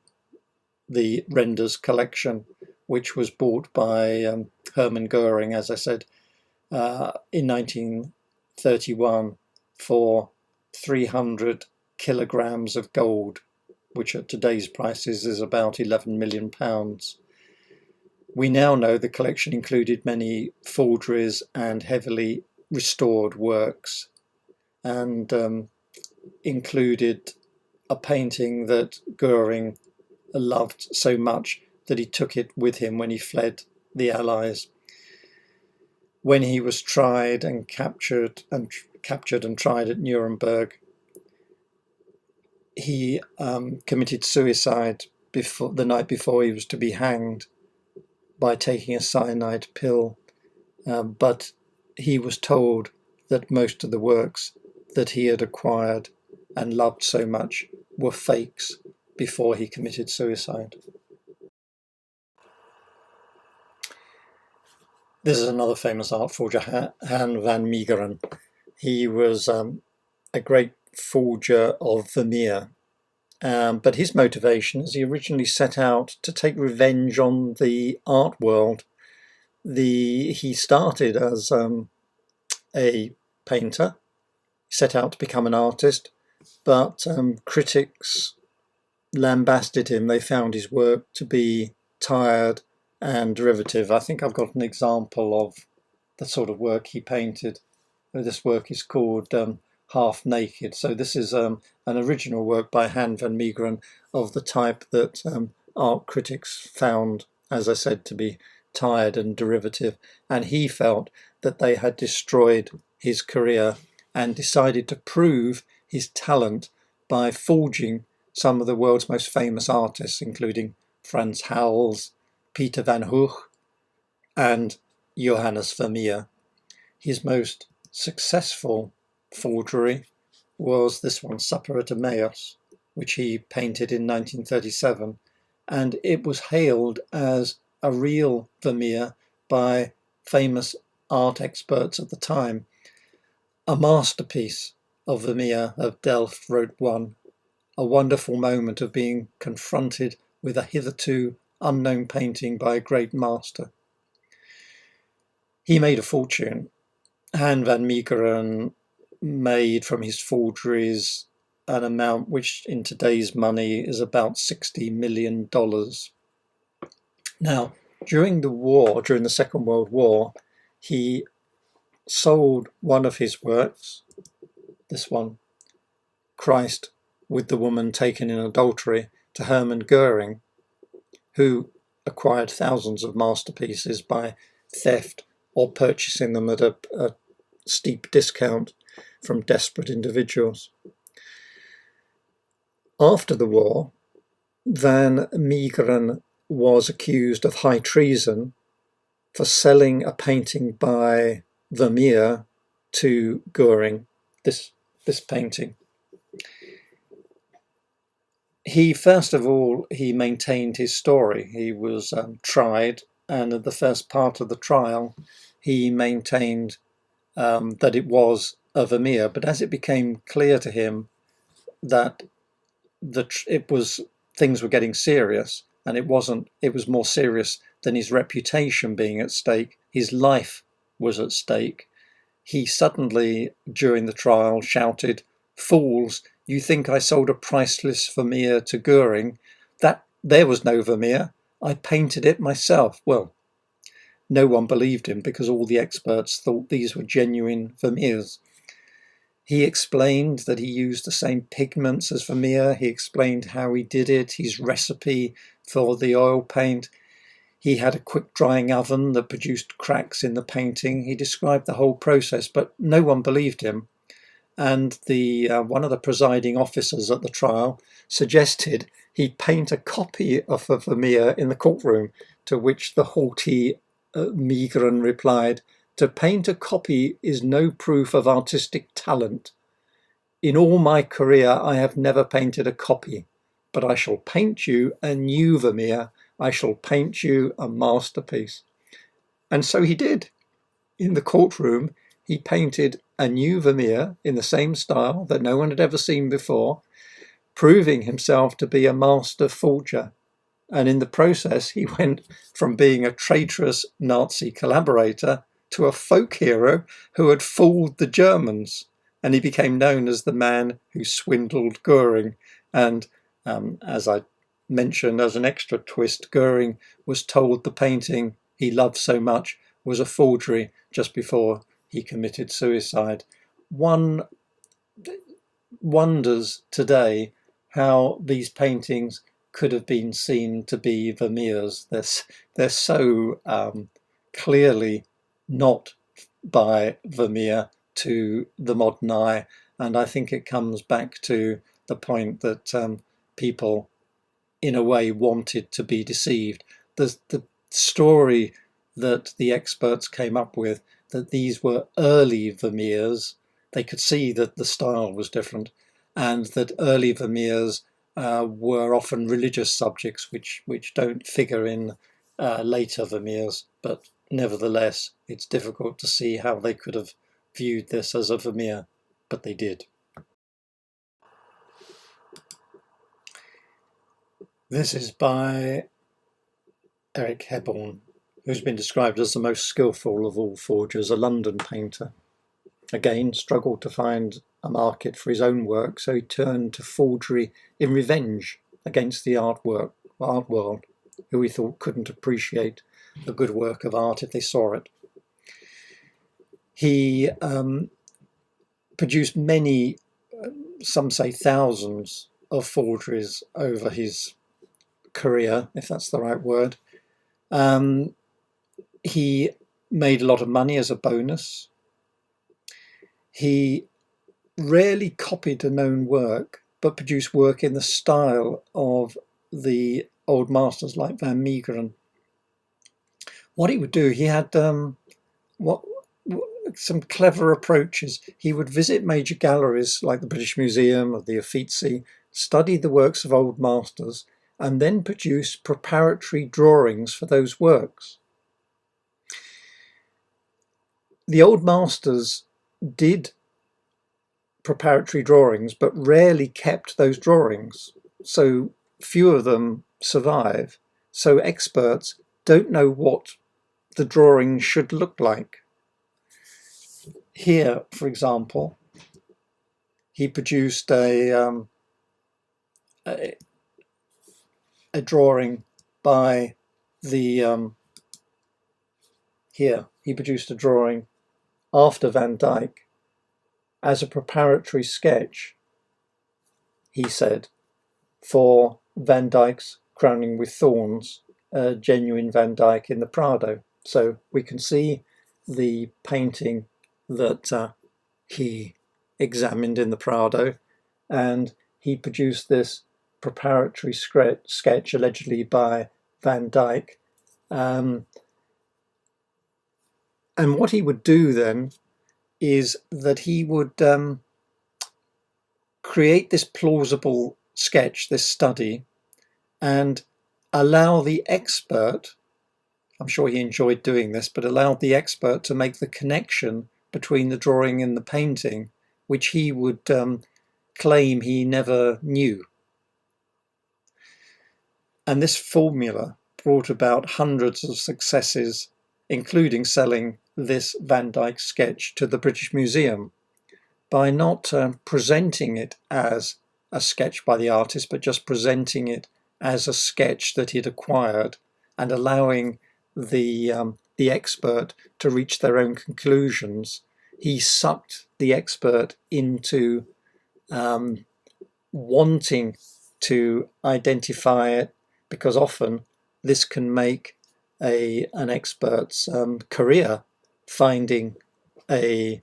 the Renders collection, which was bought by Hermann Goering, as I said, in 1931 for 300 kilograms of gold, which at today's prices is about £11 million. We now know the collection included many forgeries and heavily restored works, and included a painting that Goering loved so much that he took it with him when he fled the Allies. When he was tried and captured and tried at Nuremberg, he committed suicide the night before he was to be hanged by taking a cyanide pill, but he was told that most of the works that he had acquired and loved so much were fakes before he committed suicide. This is another famous art forger, Han van Meegeren. He was a great forger of Vermeer. But his motivation is he originally set out to take revenge on the art world. He started as a painter, set out to become an artist, but critics lambasted him. They found his work to be tired and derivative. I think I've got an example of the sort of work he painted. This work is called Half Naked. So this is an original work by Han van Meegeren of the type that art critics found, as I said, to be tired and derivative. And he felt that they had destroyed his career and decided to prove his talent by forging some of the world's most famous artists, including Frans Hals, Peter van Gogh, and Johannes Vermeer. His most successful forgery was this one, Supper at Emmaus, which he painted in 1937, and it was hailed as a real Vermeer by famous art experts at the time. A masterpiece of Vermeer of Delft, wrote one, a wonderful moment of being confronted with a hitherto unknown painting by a great master. He made a fortune. Han van Meegeren made from his forgeries an amount which in today's money is about $60 million. Now, during the Second World War, he sold one of his works, this one, Christ with the woman taken in adultery, to Hermann Goering, who acquired thousands of masterpieces by theft or purchasing them at a steep discount from desperate individuals. After the war, Van Meegeren was accused of high treason for selling a painting by Vermeer to Goering, this painting. First of all, he maintained his story. He was tried, and at the first part of the trial, he maintained that it was a Vermeer. But as it became clear to him that things were getting serious, and it was more serious than his reputation being at stake, his life was at stake, he suddenly, during the trial, shouted, "Fools, you think I sold a priceless Vermeer to Goering? There was no Vermeer. I painted it myself." Well, no one believed him because all the experts thought these were genuine Vermeers. He explained that he used the same pigments as Vermeer. He explained how he did it, his recipe for the oil paint. He had a quick drying oven that produced cracks in the painting. He described the whole process, but no one believed him. And one of the presiding officers at the trial suggested he paint a copy of a Vermeer in the courtroom, to which the haughty Meegeren replied, "To paint a copy is no proof of artistic talent. In all my career, I have never painted a copy, but I shall paint you a new Vermeer. I shall paint you a masterpiece." And so he did. In the courtroom, he painted a new Vermeer in the same style that no one had ever seen before, proving himself to be a master forger. And in the process, he went from being a traitorous Nazi collaborator to a folk hero who had fooled the Germans. And he became known as the man who swindled Goering. And as I mentioned, as an extra twist, Goering was told the painting he loved so much was a forgery just before he committed suicide. One wonders today how these paintings could have been seen to be Vermeers. They're so clearly not by Vermeer to the modern eye, and I think it comes back to the point that people, in a way, wanted to be deceived. The story that the experts came up with, that these were early Vermeers, they could see that the style was different, and that early Vermeers were often religious subjects which don't figure in later Vermeers. But nevertheless, it's difficult to see how they could have viewed this as a Vermeer, but they did. This is by Eric Hebborn, who's been described as the most skillful of all forgers, a London painter. Again, struggled to find a market for his own work, so he turned to forgery in revenge against the art world, who he thought couldn't appreciate a good work of art if they saw it. He produced many, some say thousands, of forgeries over his career, if that's the right word. He made a lot of money as a bonus. He rarely copied a known work, but produced work in the style of the old masters like Van Meegeren. What he would do, he had some clever approaches. He would visit major galleries like the British Museum or the Uffizi, study the works of old masters, and then produce preparatory drawings for those works. The old masters did preparatory drawings, but rarely kept those drawings. So few of them survive. So experts don't know what the drawing should look like. Here, for example, he produced a drawing by the here he produced a drawing after Van Dyck as a preparatory sketch, he said, for Van Dyck's Crowning with Thorns, a genuine Van Dyck in the Prado. So we can see the painting that he examined in the Prado, and he produced this preparatory sketch allegedly by Van Dyck. And what he would do then is that he would create this plausible sketch, this study, and allow the expert, I'm sure he enjoyed doing this, but allowed the expert to make the connection between the drawing and the painting, which he would claim he never knew. And this formula brought about hundreds of successes, including selling this Van Dyck sketch to the British Museum by not presenting it as a sketch by the artist, but just presenting it as a sketch that he'd acquired and allowing the expert to reach their own conclusions. He sucked the expert into wanting to identify it, because often this can make an expert's career finding a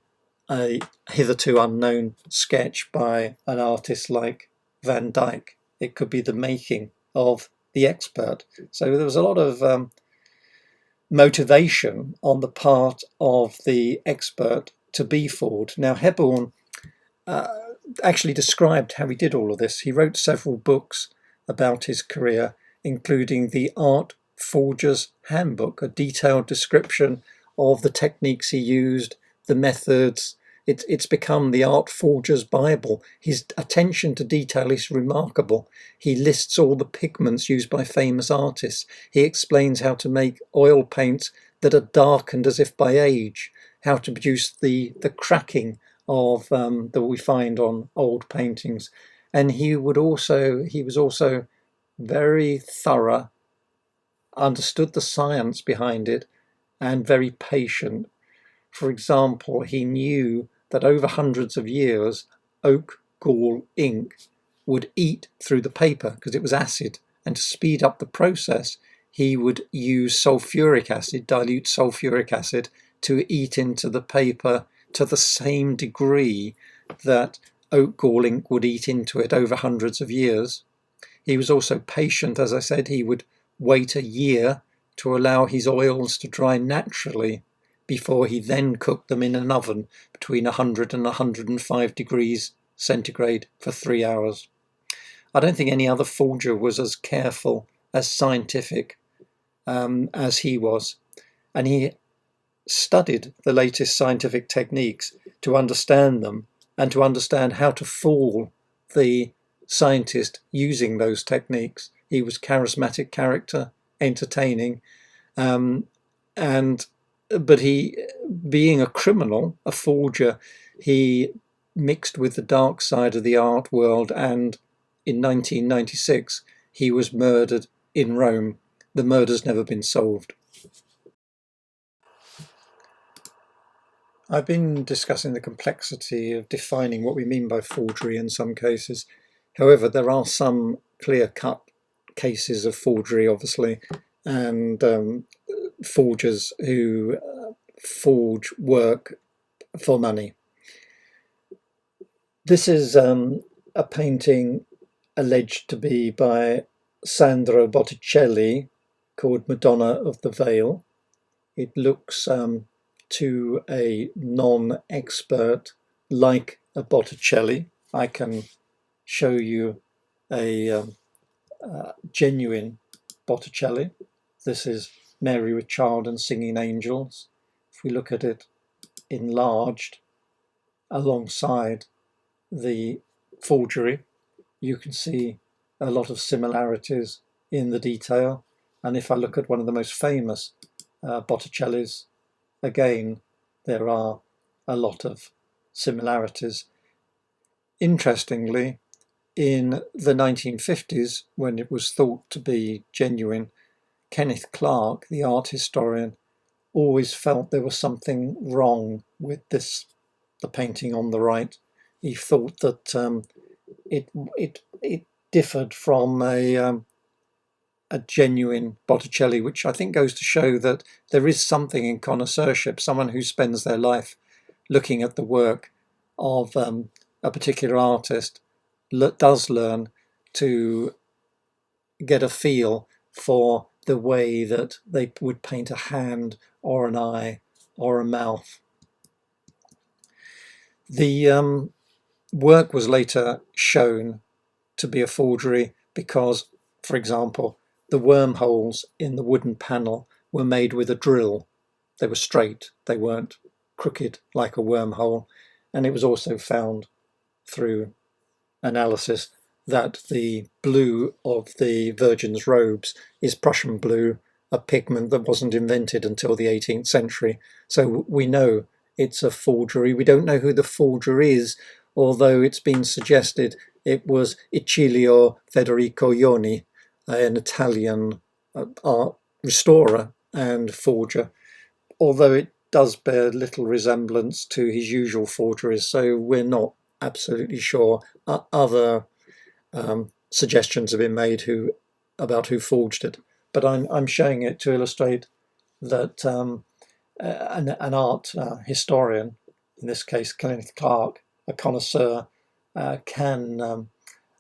hitherto unknown sketch by an artist like Van Dyck. It could be the making of the expert. So there was a lot of motivation on the part of the expert to be fooled. Now, Hebborn actually described how he did all of this. He wrote several books about his career, including the Art Forger's Handbook, a detailed description of the techniques he used, the methods. It's become the Art Forger's Bible. His attention to detail is remarkable. He lists all the pigments used by famous artists. He explains how to make oil paints that are darkened as if by age, how to produce the cracking of that we find on old paintings. And he was also very thorough, understood the science behind it, and very patient. For example, he knew that over hundreds of years, oak gall ink would eat through the paper because it was acid. And to speed up the process, he would use sulfuric acid, dilute sulfuric acid, to eat into the paper to the same degree that oak gall ink would eat into it over hundreds of years. He was also patient, as I said. He would wait a year to allow his oils to dry naturally before he then cooked them in an oven between 100 and 105 degrees centigrade for 3 hours. I don't think any other forger was as careful, as scientific as he was. and he studied the latest scientific techniques to understand them and to understand how to fool the scientist using those techniques. He was charismatic character, entertaining, um, and but he, being a criminal, a forger, he mixed with the dark side of the art world, and in 1996 he was murdered in Rome. The murder's never been solved. I've been discussing the complexity of defining what we mean by forgery in some cases. However, there are some clear-cut cases of forgery, obviously, and forgers who forge work for money. This is a painting alleged to be by Sandro Botticelli called Madonna of the Veil. It looks to a non-expert like a Botticelli. I can show you a genuine Botticelli. This is Mary with Child and Singing Angels. If we look at it enlarged alongside the forgery, you can see a lot of similarities in the detail. And if I look at one of the most famous Botticellis, again, there are a lot of similarities. Interestingly, in the 1950s, when it was thought to be genuine, Kenneth Clark, the art historian, always felt there was something wrong with the painting on the right. He thought that it differed from a genuine Botticelli, which I think goes to show that there is something in connoisseurship. Someone who spends their life looking at the work of a particular artist does learn to get a feel for the way that they would paint a hand or an eye or a mouth. The work was later shown to be a forgery because, for example, the wormholes in the wooden panel were made with a drill. They were straight, they weren't crooked like a wormhole. And it was also found through analysis that the blue of the Virgin's robes is Prussian blue, a pigment that wasn't invented until the 18th century. So we know it's a forgery. We don't know who the forger is, although it's been suggested it was Icilio Federico Ioni, an Italian art restorer and forger, although it does bear little resemblance to his usual forgeries, so we're not absolutely sure. Other suggestions have been made about who forged it, but I'm showing it to illustrate that an art historian, in this case Kenneth Clark, a connoisseur, can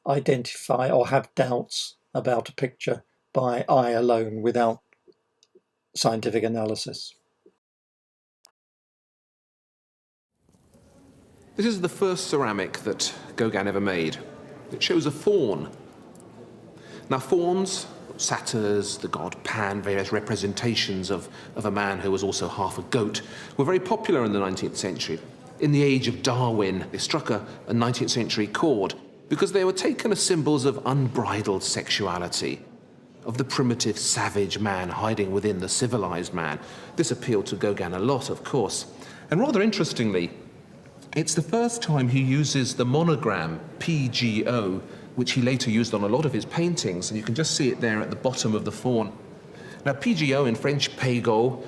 identify or have doubts about a picture by eye alone without scientific analysis. This is the first ceramic that Gauguin ever made. It shows a faun. Now fauns, satyrs, the god Pan, various representations of a man who was also half a goat, were very popular in the 19th century. In the age of Darwin, they struck a 19th century chord because they were taken as symbols of unbridled sexuality, of the primitive savage man hiding within the civilized man. This appealed to Gauguin a lot, of course. And rather interestingly, it's the first time he uses the monogram PGO, which he later used on a lot of his paintings, and you can just see it there at the bottom of the faun. Now, PGO in French, Pego,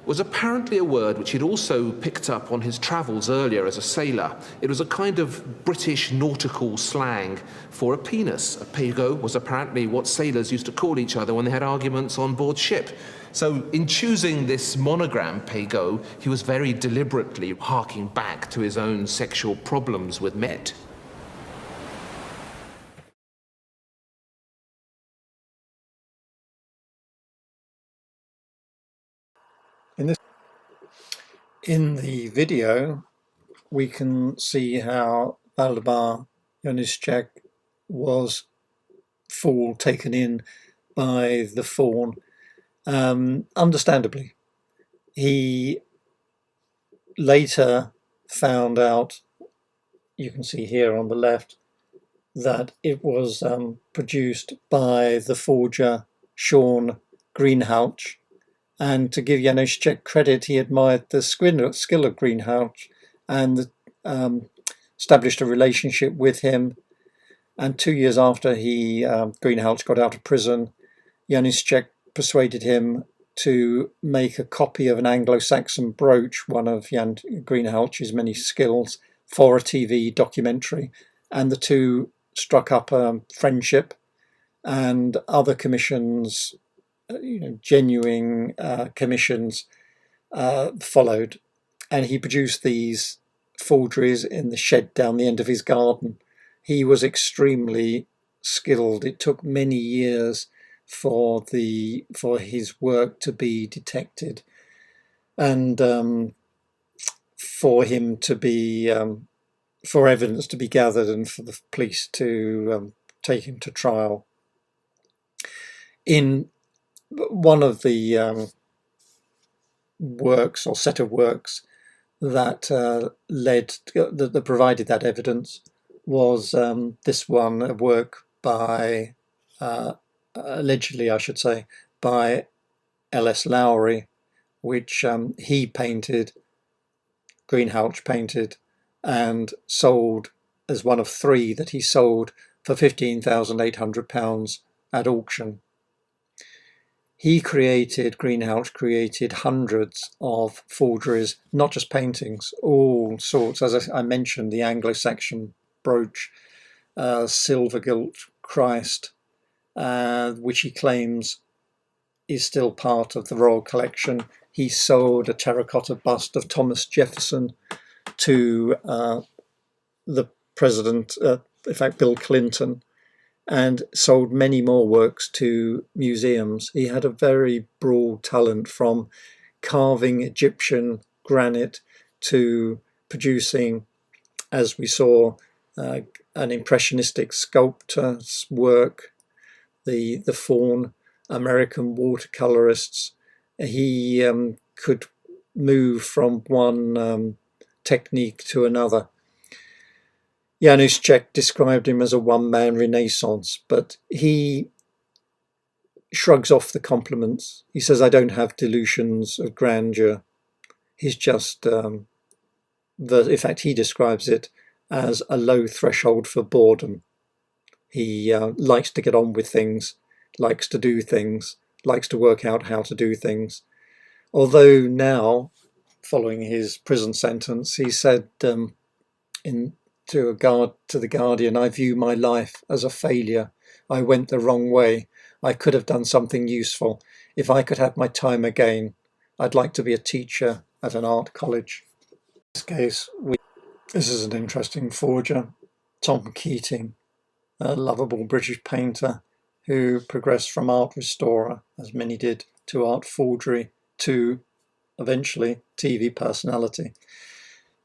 was apparently a word which he'd also picked up on his travels earlier as a sailor. It was a kind of British nautical slang for a penis. A Pego was apparently what sailors used to call each other when they had arguments on board ship. So in choosing this monogram, Pego, he was very deliberately harking back to his own sexual problems with Met. In the video, we can see how Valdemar Jonischek was taken in by the faun, understandably. He later found out, you can see here on the left, that it was produced by the forger Sean Greenhalgh. And to give Januszczyk credit, he admired the skill of Greenhalgh and established a relationship with him. And 2 years after Greenhalgh got out of prison, Januszczyk persuaded him to make a copy of an Anglo-Saxon brooch, one of Jan Greenhalgh's many skills, for a TV documentary. And the two struck up a friendship, and other commissions, genuine commissions, followed. And he produced these forgeries in the shed down the end of his garden. He was extremely skilled. It took many years for his work to be detected, and for him to be for evidence to be gathered, and for the police to take him to trial. In one of the works or set of works that that provided that evidence was this one, a work by allegedly, I should say, by L.S. Lowry, which he painted, Greenhalgh painted, and sold as one of three that he sold for £15,800 at auction. Greenhalgh created hundreds of forgeries, not just paintings, all sorts. As I mentioned, the Anglo-Saxon brooch, silver gilt Christ, which he claims is still part of the royal collection. He sold a terracotta bust of Thomas Jefferson to the president, in fact, Bill Clinton, and sold many more works to museums. He had a very broad talent, from carving Egyptian granite to producing, as we saw, an impressionistic sculptor's work, the faun, American watercolorists. He could move from one technique to another. Januszczyk described him as a one-man renaissance, but he shrugs off the compliments. He says, "I don't have delusions of grandeur." He's just, in fact, he describes it as a low threshold for boredom. He likes to get on with things, likes to do things, likes to work out how to do things. Although now, following his prison sentence, he said to the Guardian, "I view my life as a failure. I went the wrong way. I could have done something useful. If I could have my time again, I'd like to be a teacher at an art college." In this case, this is an interesting forger, Tom Keating, a lovable British painter who progressed from art restorer, as many did, to art forgery, to eventually TV personality.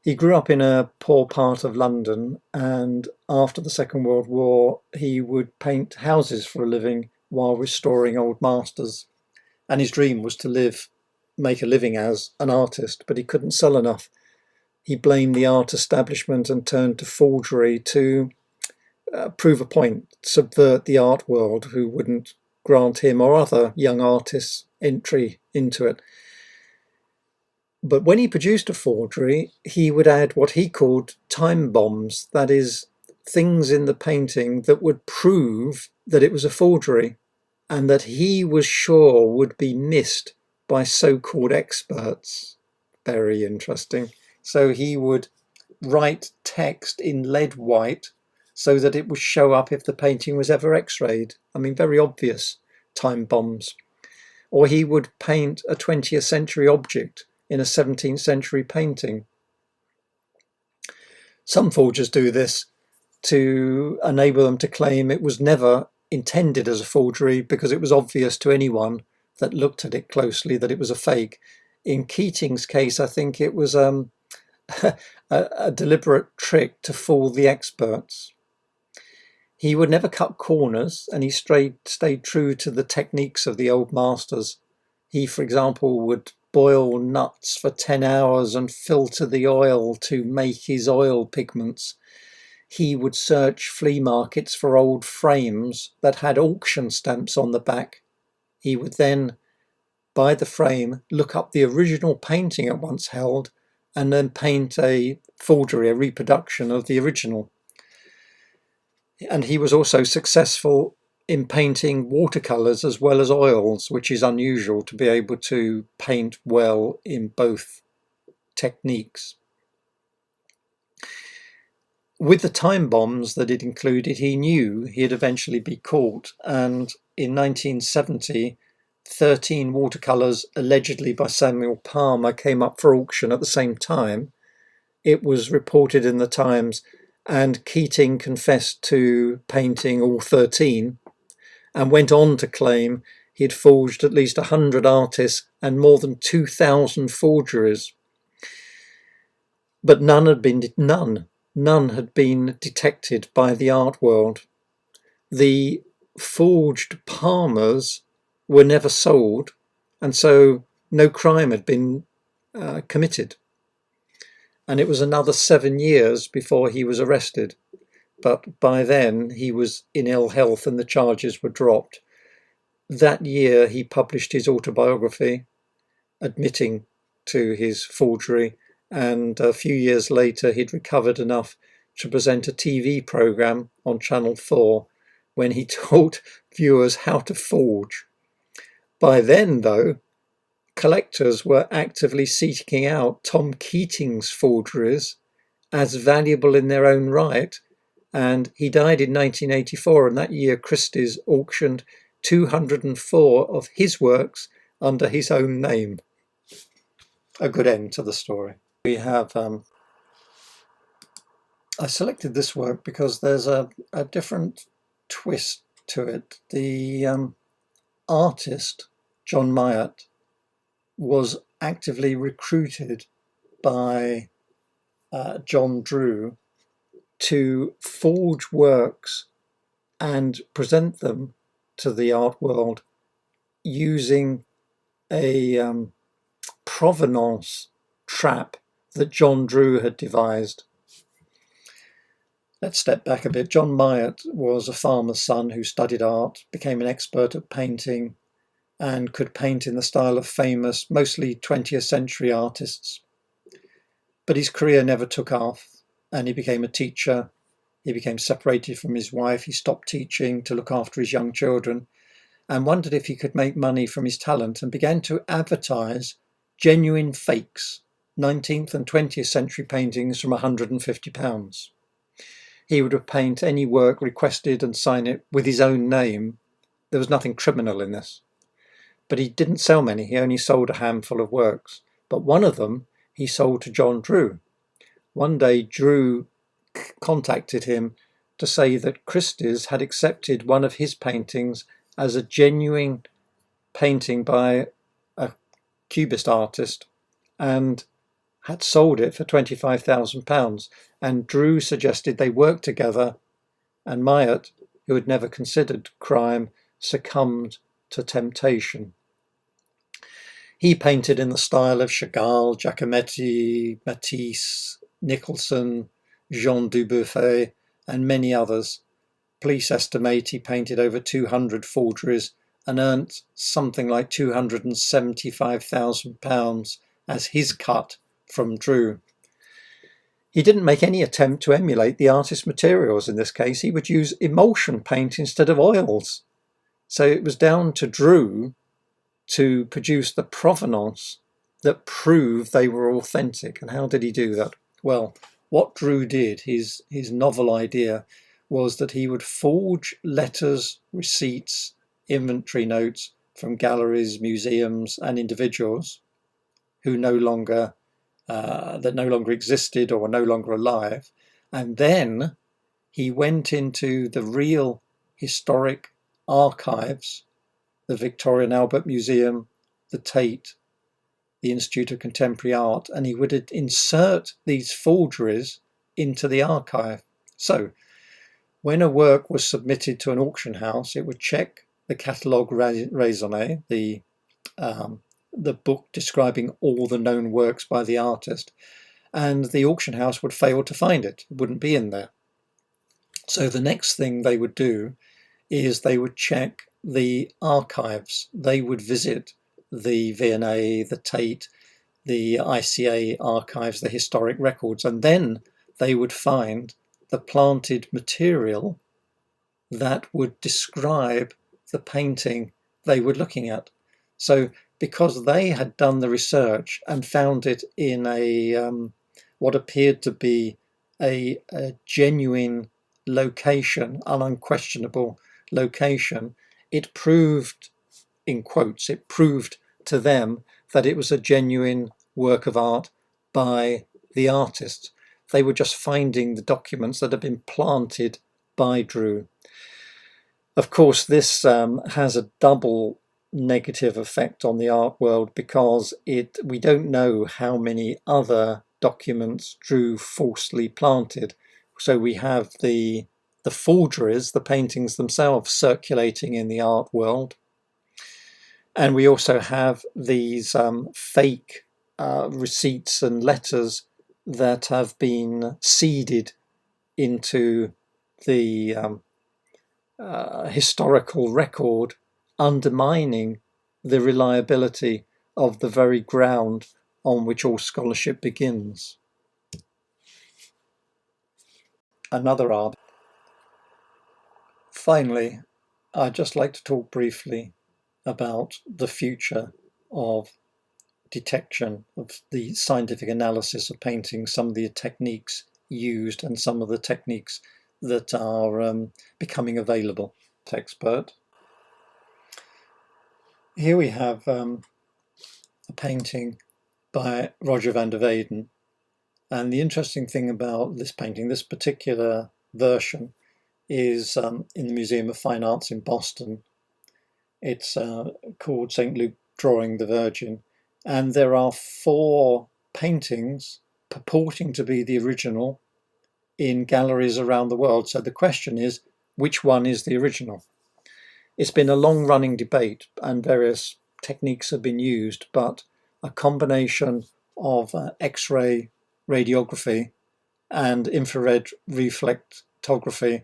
He grew up in a poor part of London, and after the Second World War, he would paint houses for a living while restoring old masters. And his dream was to make a living as an artist, but he couldn't sell enough. He blamed the art establishment and turned to forgery to prove a point, subvert the art world, who wouldn't grant him or other young artists entry into it. But when he produced a forgery, he would add what he called time bombs, that is, things in the painting that would prove that it was a forgery, and that he was sure would be missed by so-called experts. Very interesting. So he would write text in lead white so that it would show up if the painting was ever x-rayed. I mean, very obvious time bombs. Or he would paint a 20th century object in a 17th century painting. Some forgers do this to enable them to claim it was never intended as a forgery, because it was obvious to anyone that looked at it closely that it was a fake. In Keating's case, I think it was a deliberate trick to fool the experts. He would never cut corners, and he stayed true to the techniques of the old masters. He, for example, would boil nuts for 10 hours and filter the oil to make his oil pigments. He would search flea markets for old frames that had auction stamps on the back. He would then buy the frame, look up the original painting it once held, and then paint a forgery, a reproduction of the original. And he was also successful in painting watercolors as well as oils, which is unusual to be able to paint well in both techniques. With the time bombs that it included, he knew he'd eventually be caught, and in 1970, 13 watercolors allegedly by Samuel Palmer came up for auction at the same time. It was reported in the Times, and Keating confessed to painting all 13 and went on to claim he'd forged at least 100 artists and more than 2,000 forgeries. But none had been detected by the art world. The forged Palmers were never sold, and so no crime had been committed. And it was another 7 years before he was arrested. But by then he was in ill health and the charges were dropped. That year he published his autobiography, admitting to his forgery, and a few years later he'd recovered enough to present a TV programme on Channel 4 when he taught viewers how to forge. By then, though, collectors were actively seeking out Tom Keating's forgeries as valuable in their own right, and he died in 1984, and that year Christie's auctioned 204 of his works under his own name. A good end to the story. We have I selected this work because there's a different twist to it. The artist, John Myatt, was actively recruited by John Drew to forge works and present them to the art world using a provenance trap that John Drew had devised. Let's step back a bit. John Myatt was a farmer's son who studied art, became an expert at painting, and could paint in the style of famous, mostly 20th century artists. But his career never took off, and he became a teacher. He became separated from his wife. He stopped teaching to look after his young children and wondered if he could make money from his talent, and began to advertise genuine fakes, 19th and 20th century paintings from £150. He would paint any work requested and sign it with his own name. There was nothing criminal in this. But he didn't sell many. He only sold a handful of works. But one of them he sold to John Drew. One day Drew contacted him to say that Christie's had accepted one of his paintings as a genuine painting by a cubist artist and had sold it for £25,000. And Drew suggested they work together, and Myatt, who had never considered crime, succumbed to temptation. He painted in the style of Chagall, Giacometti, Matisse, Nicholson, Jean Dubuffet, and many others. Police estimate he painted over 200 forgeries and earned something like £275,000 as his cut from Drew. He didn't make any attempt to emulate the artist's materials in this case. He would use emulsion paint instead of oils. So it was down to Drew to produce the provenance that proved they were authentic. And how did he do that? Well, what Drew did, his novel idea, was that he would forge letters, receipts, inventory notes from galleries, museums, and individuals who no longer existed or were no longer alive. And then he went into the real historic archives, the Victoria and Albert Museum, the Tate, the Institute of Contemporary Art, and he would insert these forgeries into the archive. So when a work was submitted to an auction house, it would check the catalogue raisonné, the the book describing all the known works by the artist, and the auction house would fail to find it. It wouldn't be in there. So the next thing they would do is they would check the archives. They would visit the V&A, the Tate, the ICA archives, the historic records, and then they would find the planted material that would describe the painting they were looking at. So because they had done the research and found it in a what appeared to be a genuine location, an unquestionable location, it proved, in quotes, it proved to them that it was a genuine work of art by the artist. They were just finding the documents that had been planted by Drew. Of course, this has a double negative effect on the art world because we don't know how many other documents Drew falsely planted. So we have the forgeries, the paintings themselves, circulating in the art world. And we also have these fake receipts and letters that have been seeded into the historical record, undermining the reliability of the very ground on which all scholarship begins. Another argument. Finally, I'd just like to talk briefly about the future of detection, of the scientific analysis of painting, some of the techniques used and some of the techniques that are becoming available. Expert. Here we have a painting by Roger van der Weyden, and the interesting thing about this painting, this particular version, is in the Museum of Fine Arts in Boston. It's called St. Luke Drawing the Virgin, and there are 4 paintings purporting to be the original in galleries around the world. So the question is, which one is the original? It's been a long-running debate and various techniques have been used, but a combination of X-ray radiography and infrared reflectography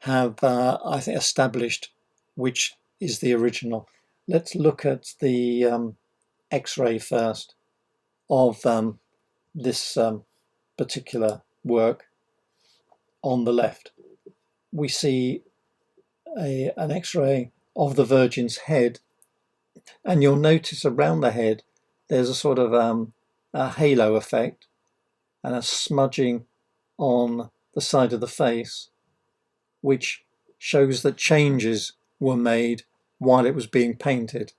have, I think, established which is the original. Let's look at the X-ray first of this particular work. On the left, we see an X-ray of the Virgin's head, and you'll notice around the head there's a sort of a halo effect and a smudging on the side of the face, which shows that changes were made while it was being painted.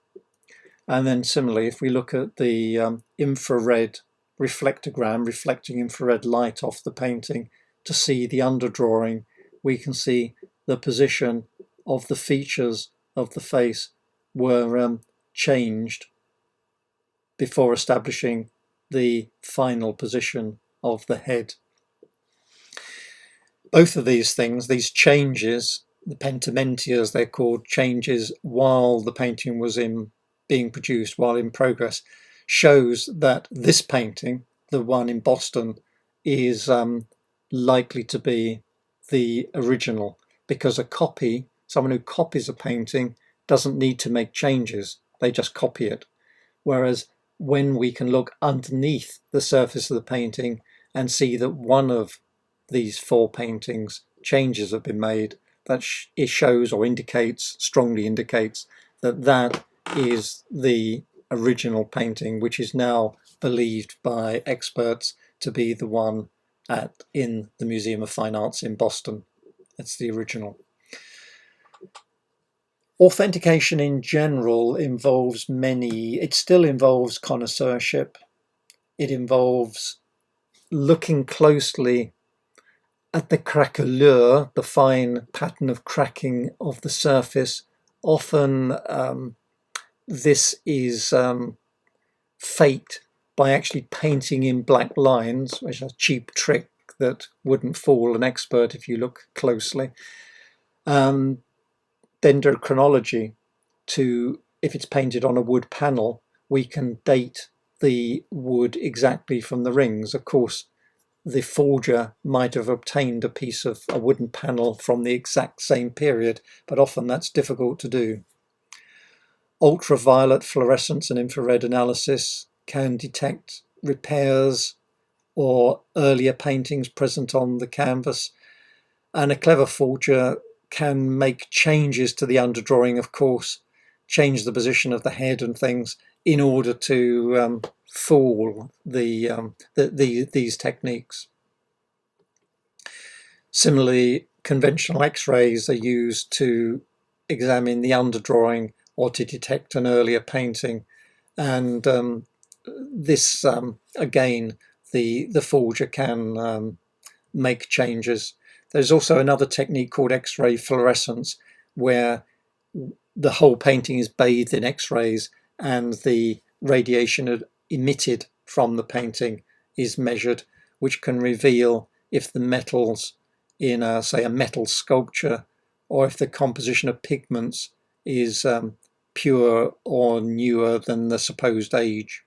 And then similarly, if we look at the infrared reflectogram, reflecting infrared light off the painting to see the underdrawing, we can see the position of the features of the face were changed before establishing the final position of the head. Both of these things, these changes, the pentimenti as they're called, changes while the painting was being produced, while in progress, shows that this painting, the one in Boston, is likely to be the original, because a copy, someone who copies a painting, doesn't need to make changes, they just copy it. Whereas when we can look underneath the surface of the painting and see that one of these 4 paintings changes have been made, that it shows or indicates, strongly indicates, that that is the original painting, which is now believed by experts to be the one in the Museum of Fine Arts in Boston. It's the original. Authentication in general involves it still involves connoisseurship. It involves looking closely at the craquelure, the fine pattern of cracking of the surface. Often this is faked by actually painting in black lines, which is a cheap trick that wouldn't fool an expert if you look closely. Dendrochronology, if it's painted on a wood panel, we can date the wood exactly from the rings. Of course, the forger might have obtained a piece of a wooden panel from the exact same period, but often that's difficult to do. Ultraviolet fluorescence and infrared analysis can detect repairs or earlier paintings present on the canvas, and a clever forger can make changes to the underdrawing, of course, change the position of the head and things in order to fool these techniques. Similarly, conventional X-rays are used to examine the underdrawing or to detect an earlier painting, and this again, the forger can make changes. There's also another technique called X-ray fluorescence, where the whole painting is bathed in X-rays and the radiation emitted from the painting is measured, which can reveal if the metals in, say, a metal sculpture, or if the composition of pigments is pure or newer than the supposed age.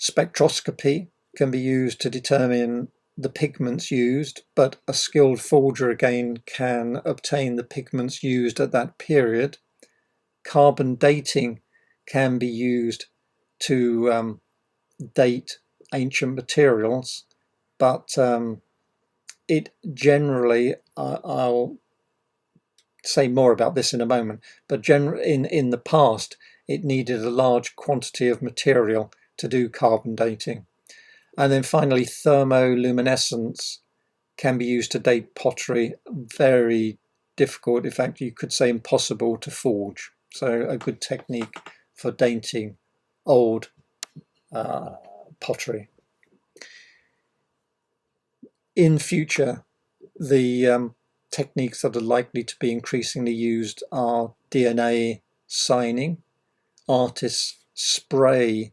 Spectroscopy can be used to determine the pigments used, but a skilled forger again can obtain the pigments used at that period. Carbon dating can be used to date ancient materials, but it generally, I'll say more about this in a moment, but in the past it needed a large quantity of material to do carbon dating. And then finally, thermoluminescence can be used to date pottery. Very difficult, in fact you could say impossible to forge. So a good technique for dating old pottery. In future, the techniques that are likely to be increasingly used are DNA signing. Artists spray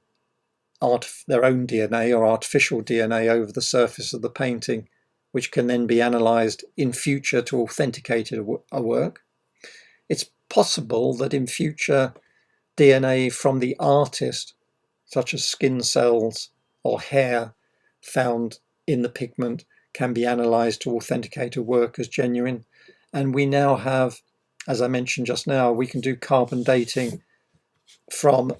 their own DNA or artificial DNA over the surface of the painting, which can then be analysed in future to authenticate a work. It's possible that in future DNA from the artist, such as skin cells or hair found in the pigment, can be analysed to authenticate a work as genuine. And we now have, as I mentioned just now, we can do carbon dating from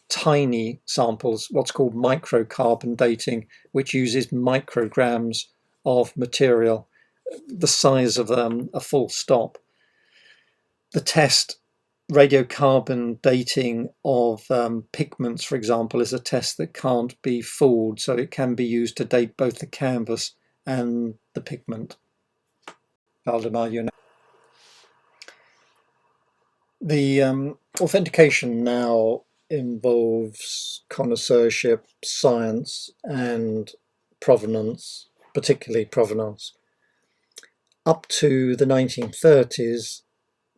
tiny samples, what's called microcarbon dating, which uses micrograms of material, the size of a full stop. The test, radiocarbon dating of pigments, for example, is a test that can't be fooled, so it can be used to date both the canvas and the pigment. Valdemar, you know. The authentication now involves connoisseurship, science, and provenance, particularly provenance. Up to the 1930s,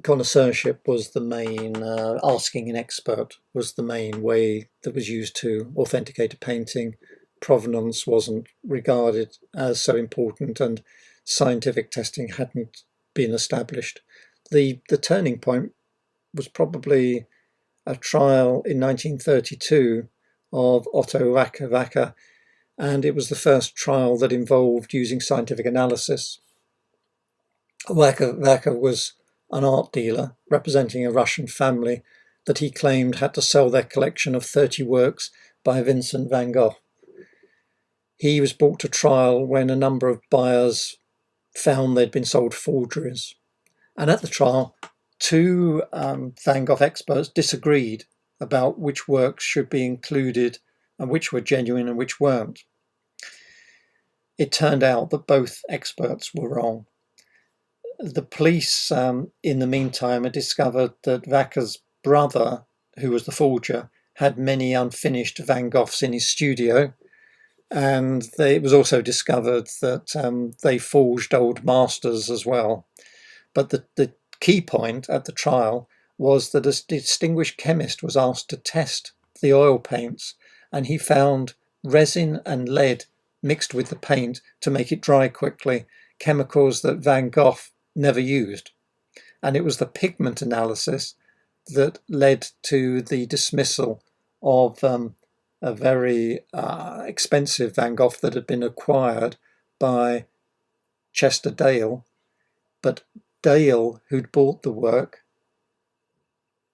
connoisseurship was the main, asking an expert was the main way that was used to authenticate a painting. Provenance wasn't regarded as so important, and scientific testing hadn't been established. The turning point was probably a trial in 1932 of Otto Wacker, and it was the first trial that involved using scientific analysis. Wacker was an art dealer representing a Russian family that he claimed had to sell their collection of 30 works by Vincent van Gogh. He was brought to trial when a number of buyers found they'd been sold forgeries. And at the trial, two Van Gogh experts disagreed about which works should be included and which were genuine and which weren't. It turned out that both experts were wrong. The police, in the meantime, had discovered that Wacker's brother, who was the forger, had many unfinished Van Goghs in his studio, and it was also discovered that they forged old masters as well. But the key point at the trial was that a distinguished chemist was asked to test the oil paints, and he found resin and lead mixed with the paint to make it dry quickly, chemicals that Van Gogh never used. And it was the pigment analysis that led to the dismissal of a very expensive Van Gogh that had been acquired by Chester Dale. But Dale, who'd bought the work,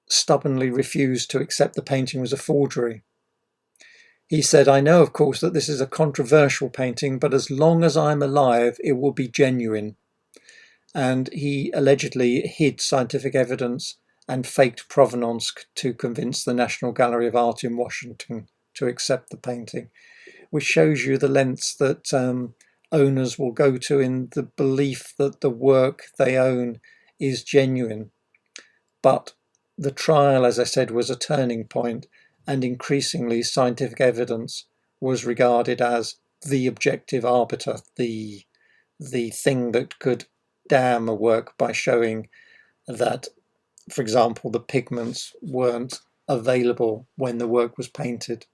stubbornly refused to accept the painting was a forgery. He said, "I know, of course, that this is a controversial painting, but as long as I'm alive, it will be genuine." And he allegedly hid scientific evidence and faked provenance to convince the National Gallery of Art in Washington to accept the painting, which shows you the lengths that owners will go to in the belief that the work they own is genuine. But the trial, as I said, was a turning point, and increasingly scientific evidence was regarded as the objective arbiter, the thing that could damn a work by showing that, for example, the pigments weren't available when the work was painted.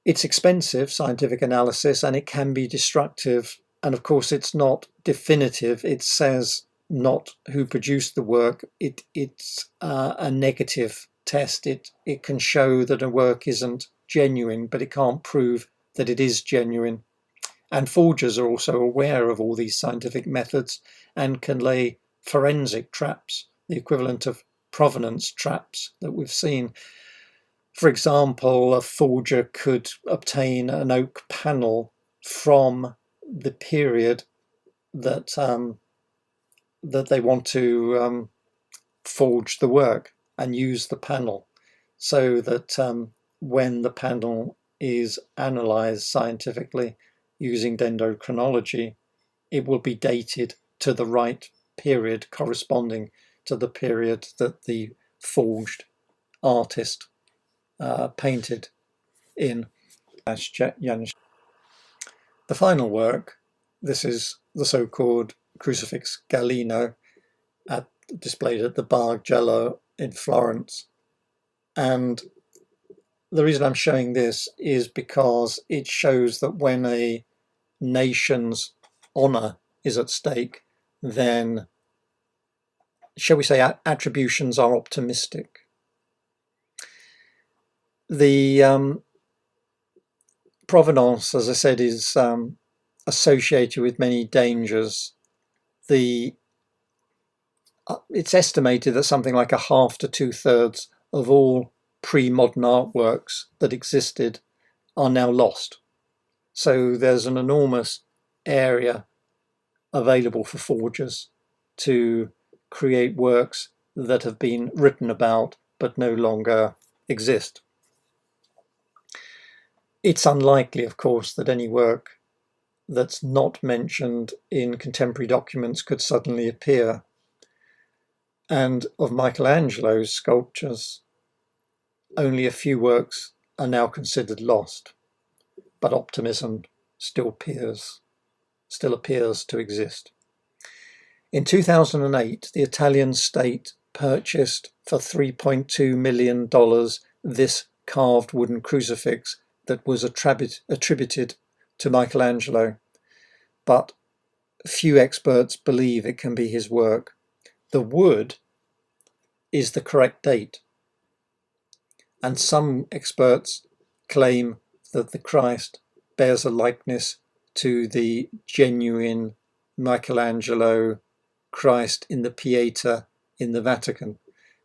It's expensive, scientific analysis, and it can be destructive. And of course, it's not definitive. It says not who produced the work. It's a negative test. It can show that a work isn't genuine, but it can't prove that it is genuine. And forgers are also aware of all these scientific methods and can lay forensic traps, the equivalent of provenance traps that we've seen. For example, a forger could obtain an oak panel from the period that that they want to forge the work, and use the panel so that when the panel is analysed scientifically using dendrochronology, it will be dated to the right period corresponding to the period that the forged artist painted in. The final work, this is the so-called Crucifix Galeno, displayed at the Bargello in Florence. And the reason I'm showing this is because it shows that when a nation's honour is at stake, then, shall we say, attributions are optimistic. The provenance, as I said, is associated with many dangers. It's estimated that something like a half to 2/3 of all pre-modern artworks that existed are now lost. So there's an enormous area available for forgers to create works that have been written about but no longer exist. It's unlikely, of course, that any work that's not mentioned in contemporary documents could suddenly appear. And of Michelangelo's sculptures, only a few works are now considered lost, but optimism still appears to exist. In 2008, the Italian state purchased for $3.2 million this carved wooden crucifix that was attributed to Michelangelo, but few experts believe it can be his work. The wood is the correct date, and some experts claim that the Christ bears a likeness to the genuine Michelangelo Christ in the Pieta in the Vatican.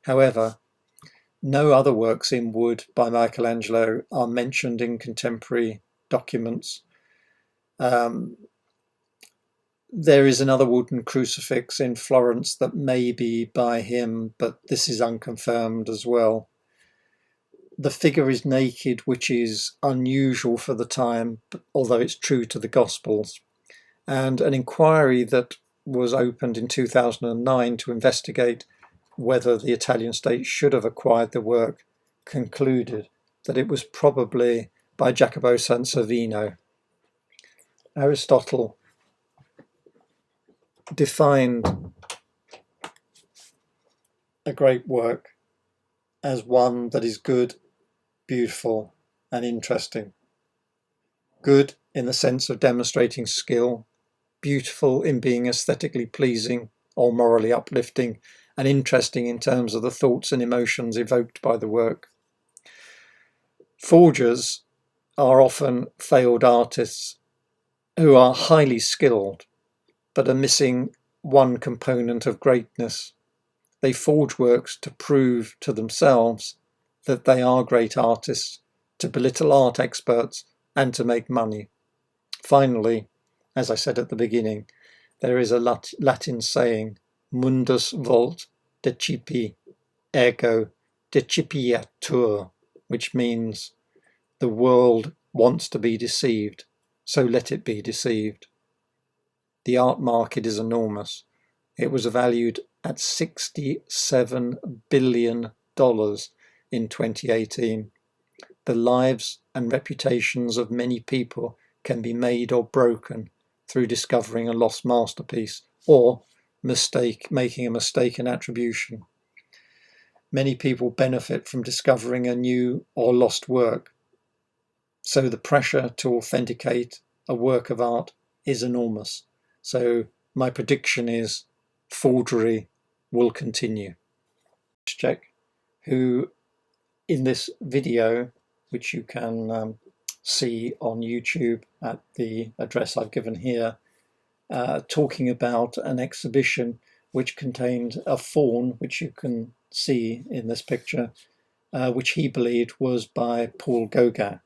However, no other works in wood by Michelangelo are mentioned in contemporary documents. There is another wooden crucifix in Florence that may be by him, but this is unconfirmed as well. The figure is naked, which is unusual for the time, although it's true to the Gospels. And an inquiry that was opened in 2009 to investigate whether the Italian state should have acquired the work concluded that it was probably by Jacopo Sansovino. Aristotle defined a great work as one that is good, beautiful, and interesting. Good in the sense of demonstrating skill, beautiful in being aesthetically pleasing or morally uplifting, and interesting in terms of the thoughts and emotions evoked by the work. Forgers are often failed artists who are highly skilled but are missing one component of greatness. They forge works to prove to themselves that they are great artists, to belittle art experts, and to make money. Finally, as I said at the beginning, there is a Latin saying, mundus vult decipi, ergo decipiatur, which means the world wants to be deceived, so let it be deceived. The art market is enormous. It was valued at $67 billion in 2018. The lives and reputations of many people can be made or broken through discovering a lost masterpiece or making a mistaken attribution. Many people benefit from discovering a new or lost work. So the pressure to authenticate a work of art is enormous. So my prediction is forgery will continue. Check who in this video, which you can see on YouTube at the address I've given here, talking about an exhibition which contained a faun, which you can see in this picture, which he believed was by Paul Gauguin.